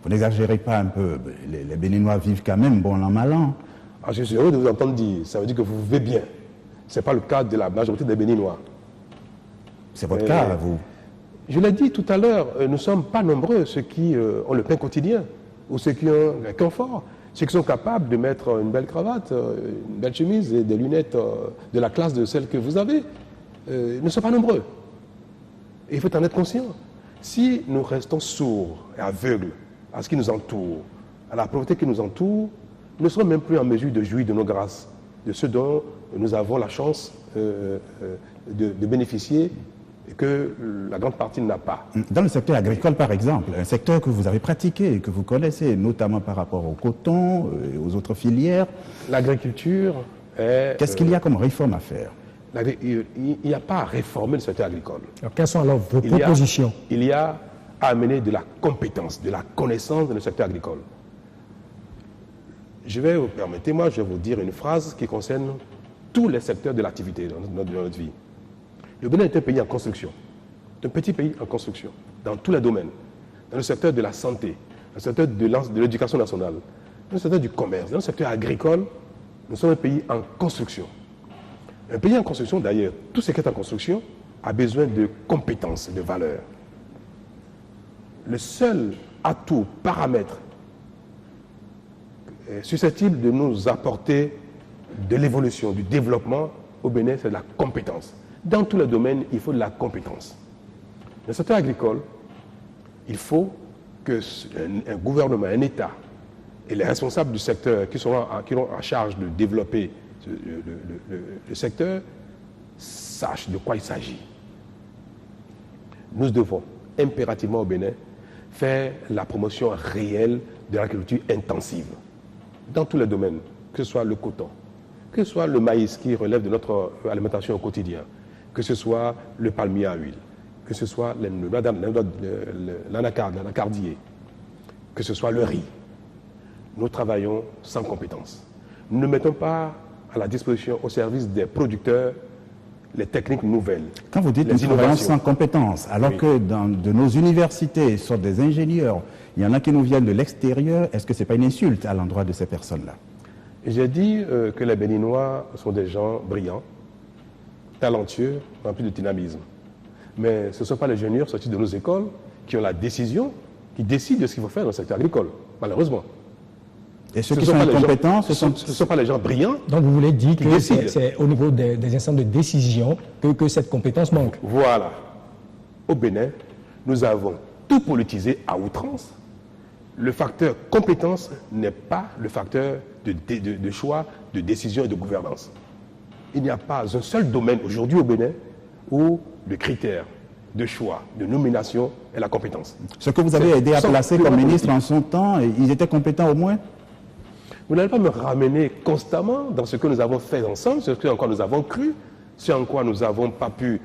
vous n'exagérez pas un peu? Les Béninois vivent quand même bon an, mal an. Ah, je suis heureux de vous entendre dire. Ça veut dire que vous vivez bien. Ce n'est pas le cas de la majorité des Béninois. C'est votre cas, vous? Je l'ai dit tout à l'heure, nous ne sommes pas nombreux ceux qui ont le pain quotidien, ou ceux qui ont un confort. Ceux qui sont capables de mettre une belle cravate, une belle chemise et des lunettes de la classe de celle que vous avez, ne sont pas nombreux. Et il faut en être conscient. Si nous restons sourds et aveugles à ce qui nous entoure, à la pauvreté qui nous entoure, nous ne serons même plus en mesure de jouir de nos grâces, de ce dont nous avons la chance de bénéficier et que la grande partie n'a pas. Dans le secteur agricole, par exemple, un secteur que vous avez pratiqué et que vous connaissez, notamment par rapport au coton et aux autres filières. L'agriculture est... Qu'est-ce qu'il y a comme réforme à faire? Il n'y a pas à réformer le secteur agricole. Alors, quelles sont alors vos propositions? Il y a à amener de la compétence, de la connaissance dans le secteur agricole. Permettez-moi, je vais vous dire une phrase qui concerne tous les secteurs de l'activité dans notre vie. Le Bénin est un pays en construction, un petit pays en construction, dans tous les domaines, dans le secteur de la santé, dans le secteur de l'éducation nationale, dans le secteur du commerce, dans le secteur agricole, nous sommes un pays en construction. Un pays en construction, d'ailleurs, tout ce qui est en construction a besoin de compétences, de valeurs. Le seul atout, paramètre susceptible de nous apporter de l'évolution, du développement au Bénin, c'est la compétence. Dans tous les domaines, il faut de la compétence. Dans le secteur agricole, il faut qu'un gouvernement, un État et les responsables du secteur qui auront en charge de développer le secteur sachent de quoi il s'agit. Nous devons impérativement au Bénin faire la promotion réelle de l'agriculture intensive dans tous les domaines, que ce soit le coton, que ce soit le maïs qui relève de notre alimentation au quotidien, que ce soit le palmier à huile, que ce soit l'anacardier, que ce soit le riz. Nous travaillons sans compétence. Nous ne mettons pas à la disposition, au service des producteurs, les techniques nouvelles. Quand vous dites nous travaillons sans compétence, alors que de nos universités sortent des ingénieurs, il y en a qui nous viennent de l'extérieur, est-ce que ce n'est pas une insulte à l'endroit de ces personnes-là? J'ai dit que les Béninois sont des gens brillants, talentueux, remplis de dynamisme. Mais ce ne sont pas les ingénieurs sortis de nos écoles qui ont la décision, qui décident de ce qu'il faut faire dans le secteur agricole, malheureusement. Et ceux qui sont incompétents, ce ne sont pas les gens brillants. Donc vous voulez dire que c'est au niveau des instances de décision que cette compétence manque. Voilà. Au Bénin, nous avons tout politisé à outrance. Le facteur compétence n'est pas le facteur de choix, de décision et de gouvernance. Il n'y a pas un seul domaine aujourd'hui au Bénin où le critère de choix, de nomination est la compétence. Ce que vous avez aidé à placer comme ministre en son temps, ils étaient compétents au moins? Vous n'allez pas me ramener constamment dans ce que nous avons fait ensemble, ce que encore nous avons cru. ce en quoi nous n'avons pas pu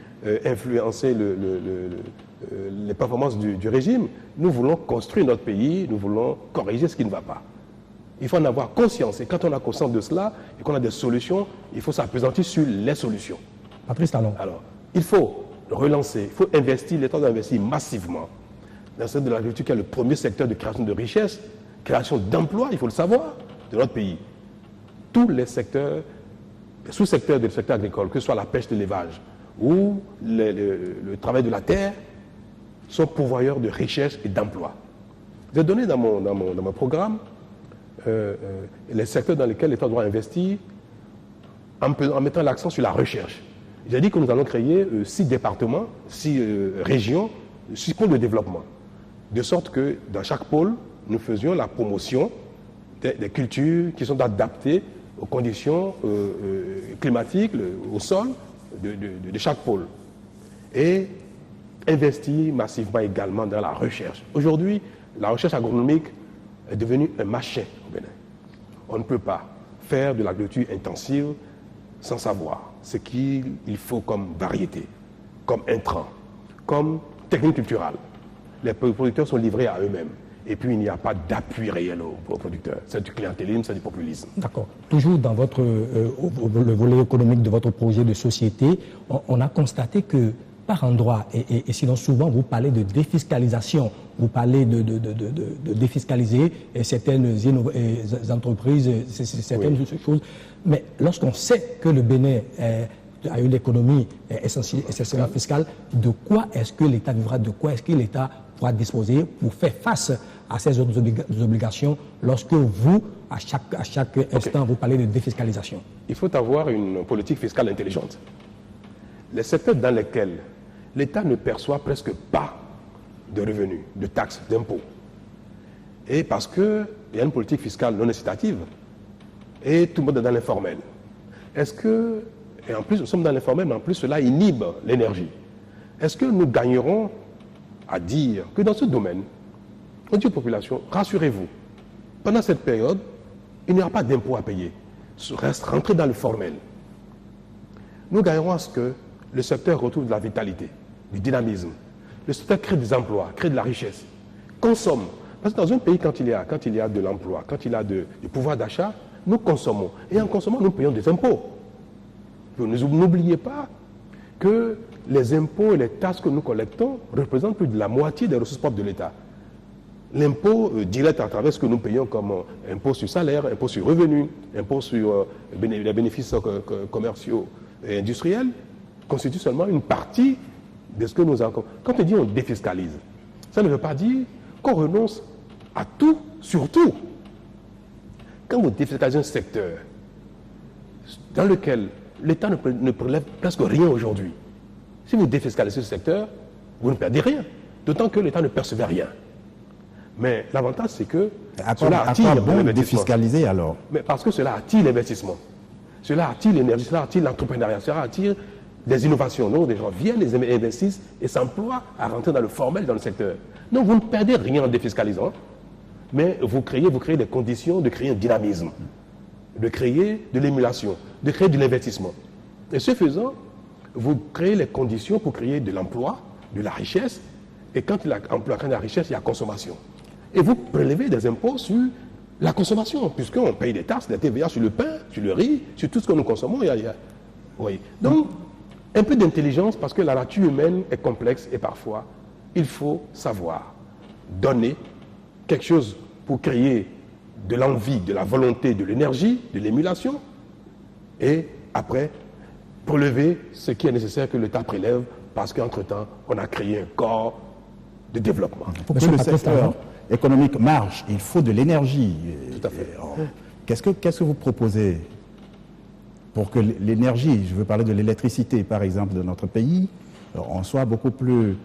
influencer les performances du régime. Nous voulons construire notre pays, nous voulons corriger ce qui ne va pas. Il faut en avoir conscience. Et quand on a conscience de cela et qu'on a des solutions, il faut s'appesantir sur les solutions. Patrice Talon. Alors, il faut relancer, il faut investir, l'État doit investir massivement dans le secteur de l'agriculture qui est le premier secteur de création de richesse, création d'emplois, il faut le savoir, de notre pays. Tous les secteurs, les sous-secteurs du secteur agricole, que ce soit la pêche, l'élevage ou le travail de la terre, sont pourvoyeurs de richesse et d'emplois. J'ai donné dans mon programme les secteurs dans lesquels l'État doit investir en mettant l'accent sur la recherche. J'ai dit que nous allons créer 6 départements, 6 régions, 6 pôles de développement. De sorte que dans chaque pôle, nous faisions la promotion des cultures qui sont adaptées aux conditions climatiques, au sol de chaque pôle. Et investir massivement également dans la recherche. Aujourd'hui, la recherche agronomique est devenue un marché au Bénin. On ne peut pas faire de l'agriculture intensive sans savoir ce qu'il faut comme variété, comme intrant, comme technique culturelle. Les producteurs sont livrés à eux-mêmes. Et puis, il n'y a pas d'appui réel aux producteurs. C'est du clientélisme, c'est du populisme. D'accord. Toujours dans le volet économique de votre projet de société, on a constaté que par endroit, et sinon souvent vous parlez de défiscalisation, vous parlez de défiscaliser certaines entreprises, certaines choses, mais lorsqu'on sait que le Bénin a une économie essentiellement fiscale, de quoi est-ce que l'État vivra, de quoi est-ce que l'État pourra disposer pour faire face à ces autres obligations lorsque vous, à chaque instant, vous parlez de défiscalisation? Il faut avoir une politique fiscale intelligente. Les secteurs dans lesquels l'État ne perçoit presque pas de revenus, de taxes, d'impôts, et parce qu'il y a une politique fiscale non incitative, et tout le monde est dans l'informel. Et en plus, nous sommes dans l'informel, mais en plus, cela inhibe l'énergie. Est-ce que nous gagnerons à dire que dans ce domaine, on dit aux populations, rassurez-vous, pendant cette période, il n'y aura pas d'impôts à payer. Reste rentré dans le formel. Nous gagnerons à ce que le secteur retrouve de la vitalité, du dynamisme. Le secteur crée des emplois, crée de la richesse, consomme. Parce que dans un pays, quand il y a de l'emploi, quand il y a du pouvoir d'achat, nous consommons. Et en consommant, nous payons des impôts. N'oubliez pas que les impôts et les taxes que nous collectons représentent plus de la moitié des ressources propres de l'État. L'impôt direct à travers ce que nous payons comme impôt sur salaire, impôt sur revenu, impôt sur les bénéfices commerciaux et industriels, constitue seulement une partie de ce que nous avons. Quand on dit on défiscalise, ça ne veut pas dire qu'on renonce à tout, surtout. Quand vous défiscalisez un secteur dans lequel l'État ne prélève presque rien aujourd'hui, si vous défiscalisez ce secteur, vous ne perdez rien, d'autant que l'État ne percevait rien. Mais l'avantage, c'est que cela attire bon défiscaliser alors? Mais parce que cela attire l'investissement, cela attire l'énergie, cela attire l'entrepreneuriat, cela attire des innovations. Donc, les gens viennent, les investissent et s'emploient à rentrer dans le formel, dans le secteur. Donc, vous ne perdez rien en défiscalisant, mais vous créez des conditions de créer un dynamisme, de créer de l'émulation, de créer de l'investissement. Et ce faisant, vous créez les conditions pour créer de l'emploi, de la richesse, et quand il y a emploi, quand il y a richesse, il y a consommation. Et vous prélevez des impôts sur la consommation, puisqu'on paye des taxes, des TVA sur le pain, sur le riz, sur tout ce que nous consommons. Oui. Donc, un peu d'intelligence, parce que la nature humaine est complexe et parfois, il faut savoir donner quelque chose pour créer de l'envie, de la volonté, de l'énergie, de l'émulation, et après, prélever ce qui est nécessaire que l'État prélève, parce qu'entre-temps, on a créé un corps de développement. Pour que le secteur économique marche, il faut de l'énergie. Tout à fait. Qu'est-ce que vous proposez pour que l'énergie, je veux parler de l'électricité par exemple de notre pays, on soit beaucoup plus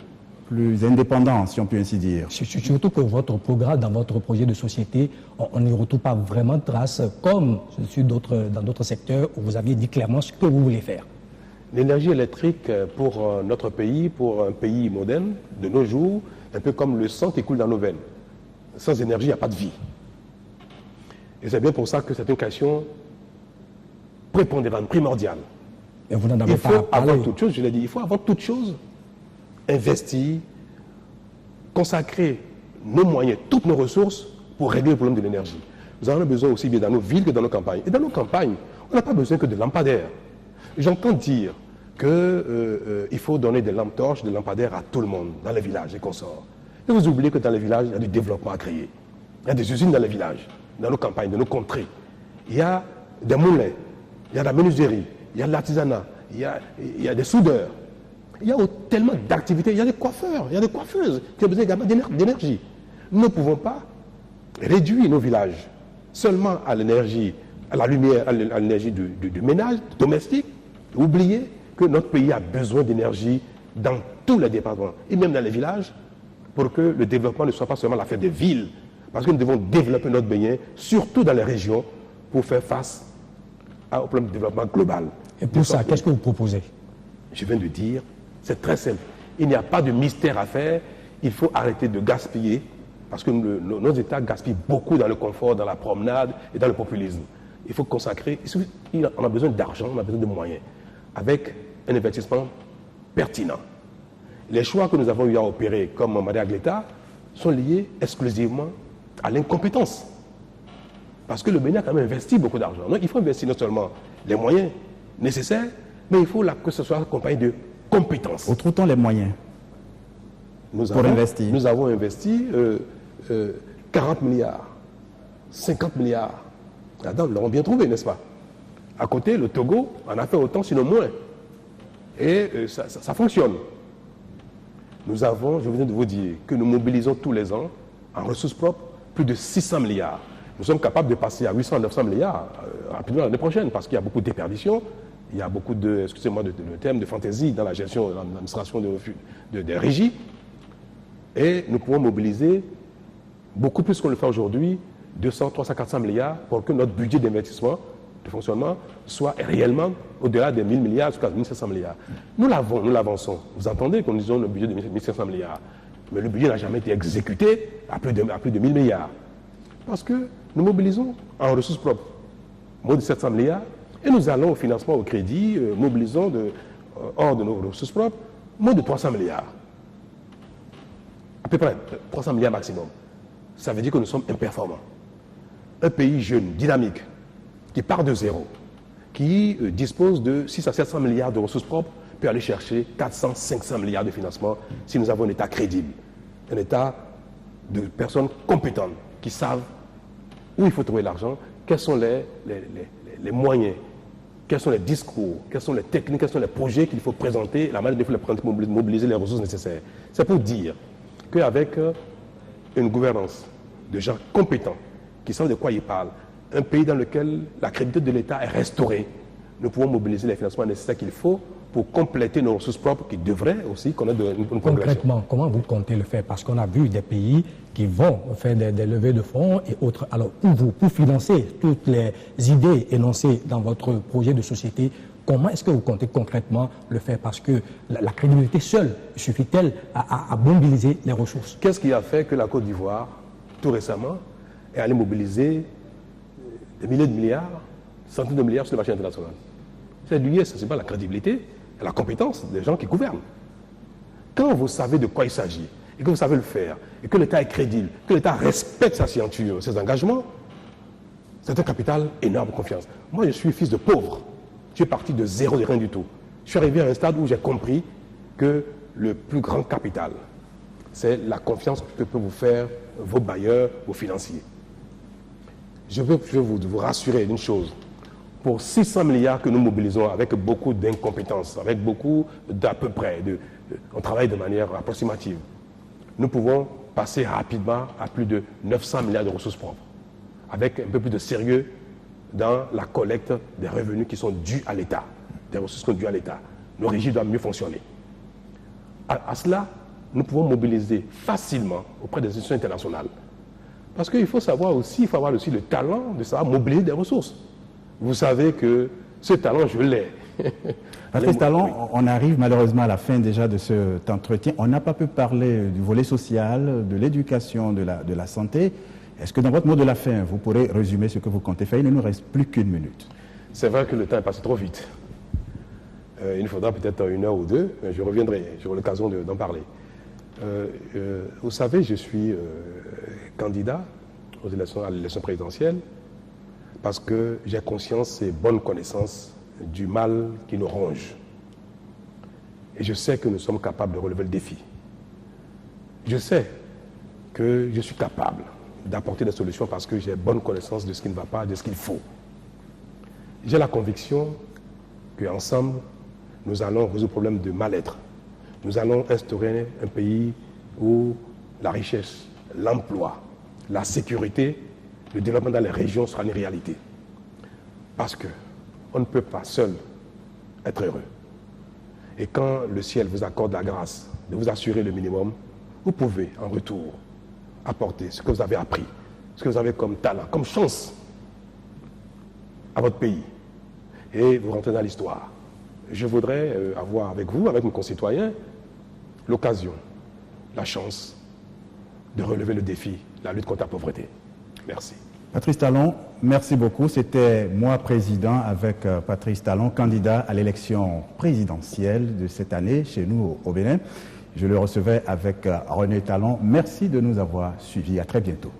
indépendant, si on peut ainsi dire? Surtout que votre programme, dans votre projet de société, on n'y retrouve pas vraiment de traces, comme dans d'autres secteurs où vous aviez dit clairement ce que vous voulez faire. L'énergie électrique pour notre pays, pour un pays moderne, de nos jours, un peu comme le sang qui coule dans nos veines. Sans énergie, il n'y a pas de vie. Et c'est bien pour ça que c'est une question prépondérante, primordiale. Et vous n'en avez Il pas faut, parlé. avant toute chose, je l'ai dit, il faut avant toute chose investir, consacrer nos moyens, toutes nos ressources pour régler le problème de l'énergie. Nous en avons besoin aussi bien dans nos villes que dans nos campagnes. Et dans nos campagnes, on n'a pas besoin que de lampadaires. J'entends dire qu'il faut donner des lampes torches, des lampadaires à tout le monde, dans les villages et consorts. Et vous oubliez que dans les villages, il y a du développement à créer. Il y a des usines dans les villages, dans nos campagnes, dans nos contrées. Il y a des moulins, il y a de la menuiserie, il y a de l'artisanat, il y a des soudeurs. Il y a tellement d'activités, il y a des coiffeurs, il y a des coiffeuses qui ont besoin également d'énergie. Nous ne pouvons pas réduire nos villages seulement à l'énergie, à la lumière, à l'énergie du ménage, domestique. Oubliez que notre pays a besoin d'énergie dans tous les départements, et même dans les villages, pour que le développement ne soit pas seulement l'affaire des villes. Parce que nous devons développer notre pays, surtout dans les régions, pour faire face au problème de développement global. Et pour ça, qu'est-ce que vous proposez? Je viens de dire, c'est très simple. Il n'y a pas de mystère à faire. Il faut arrêter de gaspiller, parce que nos États gaspillent beaucoup dans le confort, dans la promenade et dans le populisme. Il faut consacrer, on a besoin d'argent, on a besoin de moyens, avec un investissement pertinent. Les choix que nous avons eu à opérer, comme Maria Gleta, sont liés exclusivement à l'incompétence. Parce que le Bénin a quand même investi beaucoup d'argent. Donc il faut investir non seulement les moyens nécessaires, mais il faut que ce soit accompagné de compétences. Où trouve-t-on les moyens pour investir? Nous avons investi 40 milliards, 50 milliards. Là-dedans, nous l'avons bien trouvé, n'est-ce pas? À côté, le Togo en a fait autant, sinon moins. Et ça fonctionne. Nous avons, je viens de vous dire, que nous mobilisons tous les ans, en ressources propres, plus de 600 milliards. Nous sommes capables de passer à 800, 900 milliards rapidement l'année prochaine, parce qu'il y a beaucoup de déperditions, il y a beaucoup de, excusez-moi le terme, de fantaisie dans la gestion, dans l'administration des régies. Et nous pouvons mobiliser beaucoup plus qu'on le fait aujourd'hui, 200, 300, 400 milliards, pour que notre budget d'investissement, de fonctionnement, soit réellement au-delà des 1000 milliards, jusqu'à 1500 milliards. Nous l'avançons. Vous entendez qu'on disons le budget de 1500 milliards. Mais le budget n'a jamais été exécuté à plus de 1000 milliards. Parce que nous mobilisons en ressources propres moins de 700 milliards et nous allons au financement, au crédit, mobilisons hors de nos ressources propres moins de 300 milliards. À peu près 300 milliards maximum. Ça veut dire que nous sommes imperformants. Un pays jeune, dynamique, qui part de zéro, qui dispose de 600 à 700 milliards de ressources propres, peut aller chercher 400, 500 milliards de financement si nous avons un État crédible, un État de personnes compétentes qui savent où il faut trouver l'argent, quels sont les moyens, quels sont les discours, quelles sont les techniques, quels sont les projets qu'il faut présenter, la manière de mobiliser les ressources nécessaires. C'est pour dire qu'avec une gouvernance de gens compétents, qui savent de quoi ils parlent, un pays dans lequel la crédibilité de l'État est restaurée, nous pouvons mobiliser les financements nécessaires qu'il faut pour compléter nos ressources propres qui devraient aussi connaître une progression. Concrètement, comment vous comptez le faire? Parce qu'on a vu des pays qui vont faire des levées de fonds et autres. Alors, pour financer toutes les idées énoncées dans votre projet de société, comment est-ce que vous comptez concrètement le faire? Parce que la crédibilité seule suffit-elle à mobiliser les ressources? Qu'est-ce qui a fait que la Côte d'Ivoire, tout récemment, est allée mobiliser des milliers de milliards, centaines de milliards sur le marché international? C'est lié, c'est pas la crédibilité, la compétence des gens qui gouvernent. Quand vous savez de quoi il s'agit, et que vous savez le faire, et que l'État est crédible, que l'État respecte sa signature, ses engagements, c'est un capital énorme de confiance. Moi, je suis fils de pauvre. Je suis parti de zéro, de rien du tout. Je suis arrivé à un stade où j'ai compris que le plus grand capital, c'est la confiance que peuvent vous faire vos bailleurs, vos financiers. Je veux vous rassurer d'une chose. Pour 600 milliards que nous mobilisons avec beaucoup d'incompétence, avec beaucoup d'à peu près, on travaille de manière approximative, nous pouvons passer rapidement à plus de 900 milliards de ressources propres, avec un peu plus de sérieux dans la collecte des revenus qui sont dus à l'État, des ressources qui sont dues à l'État. Nos régies doivent mieux fonctionner. À cela, nous pouvons mobiliser facilement auprès des institutions internationales. Parce qu'il faut savoir aussi, il faut avoir aussi le talent de savoir mobiliser des ressources. Vous savez que ce talent, je l'ai. Patrice Talon, on arrive malheureusement à la fin déjà de cet entretien. On n'a pas pu parler du volet social, de l'éducation, de la santé. Est-ce que dans votre mot de la fin, vous pourrez résumer ce que vous comptez faire? Il ne nous reste plus qu'une minute. C'est vrai que le temps est passé trop vite. Il nous faudra peut-être 1 heure ou 2, mais je reviendrai, j'aurai l'occasion d'en parler. Vous savez, je suis candidat à l'élection présidentielle parce que j'ai conscience et bonne connaissance du mal qui nous ronge. Et je sais que nous sommes capables de relever le défi. Je sais que je suis capable d'apporter des solutions parce que j'ai bonne connaissance de ce qui ne va pas, de ce qu'il faut. J'ai la conviction qu'ensemble, nous allons résoudre le problème de mal-être. Nous allons instaurer un pays où la richesse, l'emploi, la sécurité, le développement dans les régions sera une réalité. Parce qu'on ne peut pas seul être heureux. Et quand le ciel vous accorde la grâce de vous assurer le minimum, vous pouvez en retour apporter ce que vous avez appris, ce que vous avez comme talent, comme chance à votre pays. Et vous rentrez dans l'histoire. Je voudrais avoir avec vous, avec mes concitoyens, l'occasion, la chance de relever le défi, la lutte contre la pauvreté. Merci. Patrice Talon, merci beaucoup. C'était moi, président, avec Patrice Talon, candidat à l'élection présidentielle de cette année chez nous au Bénin. Je le recevais avec René Talon. Merci de nous avoir suivis. À très bientôt.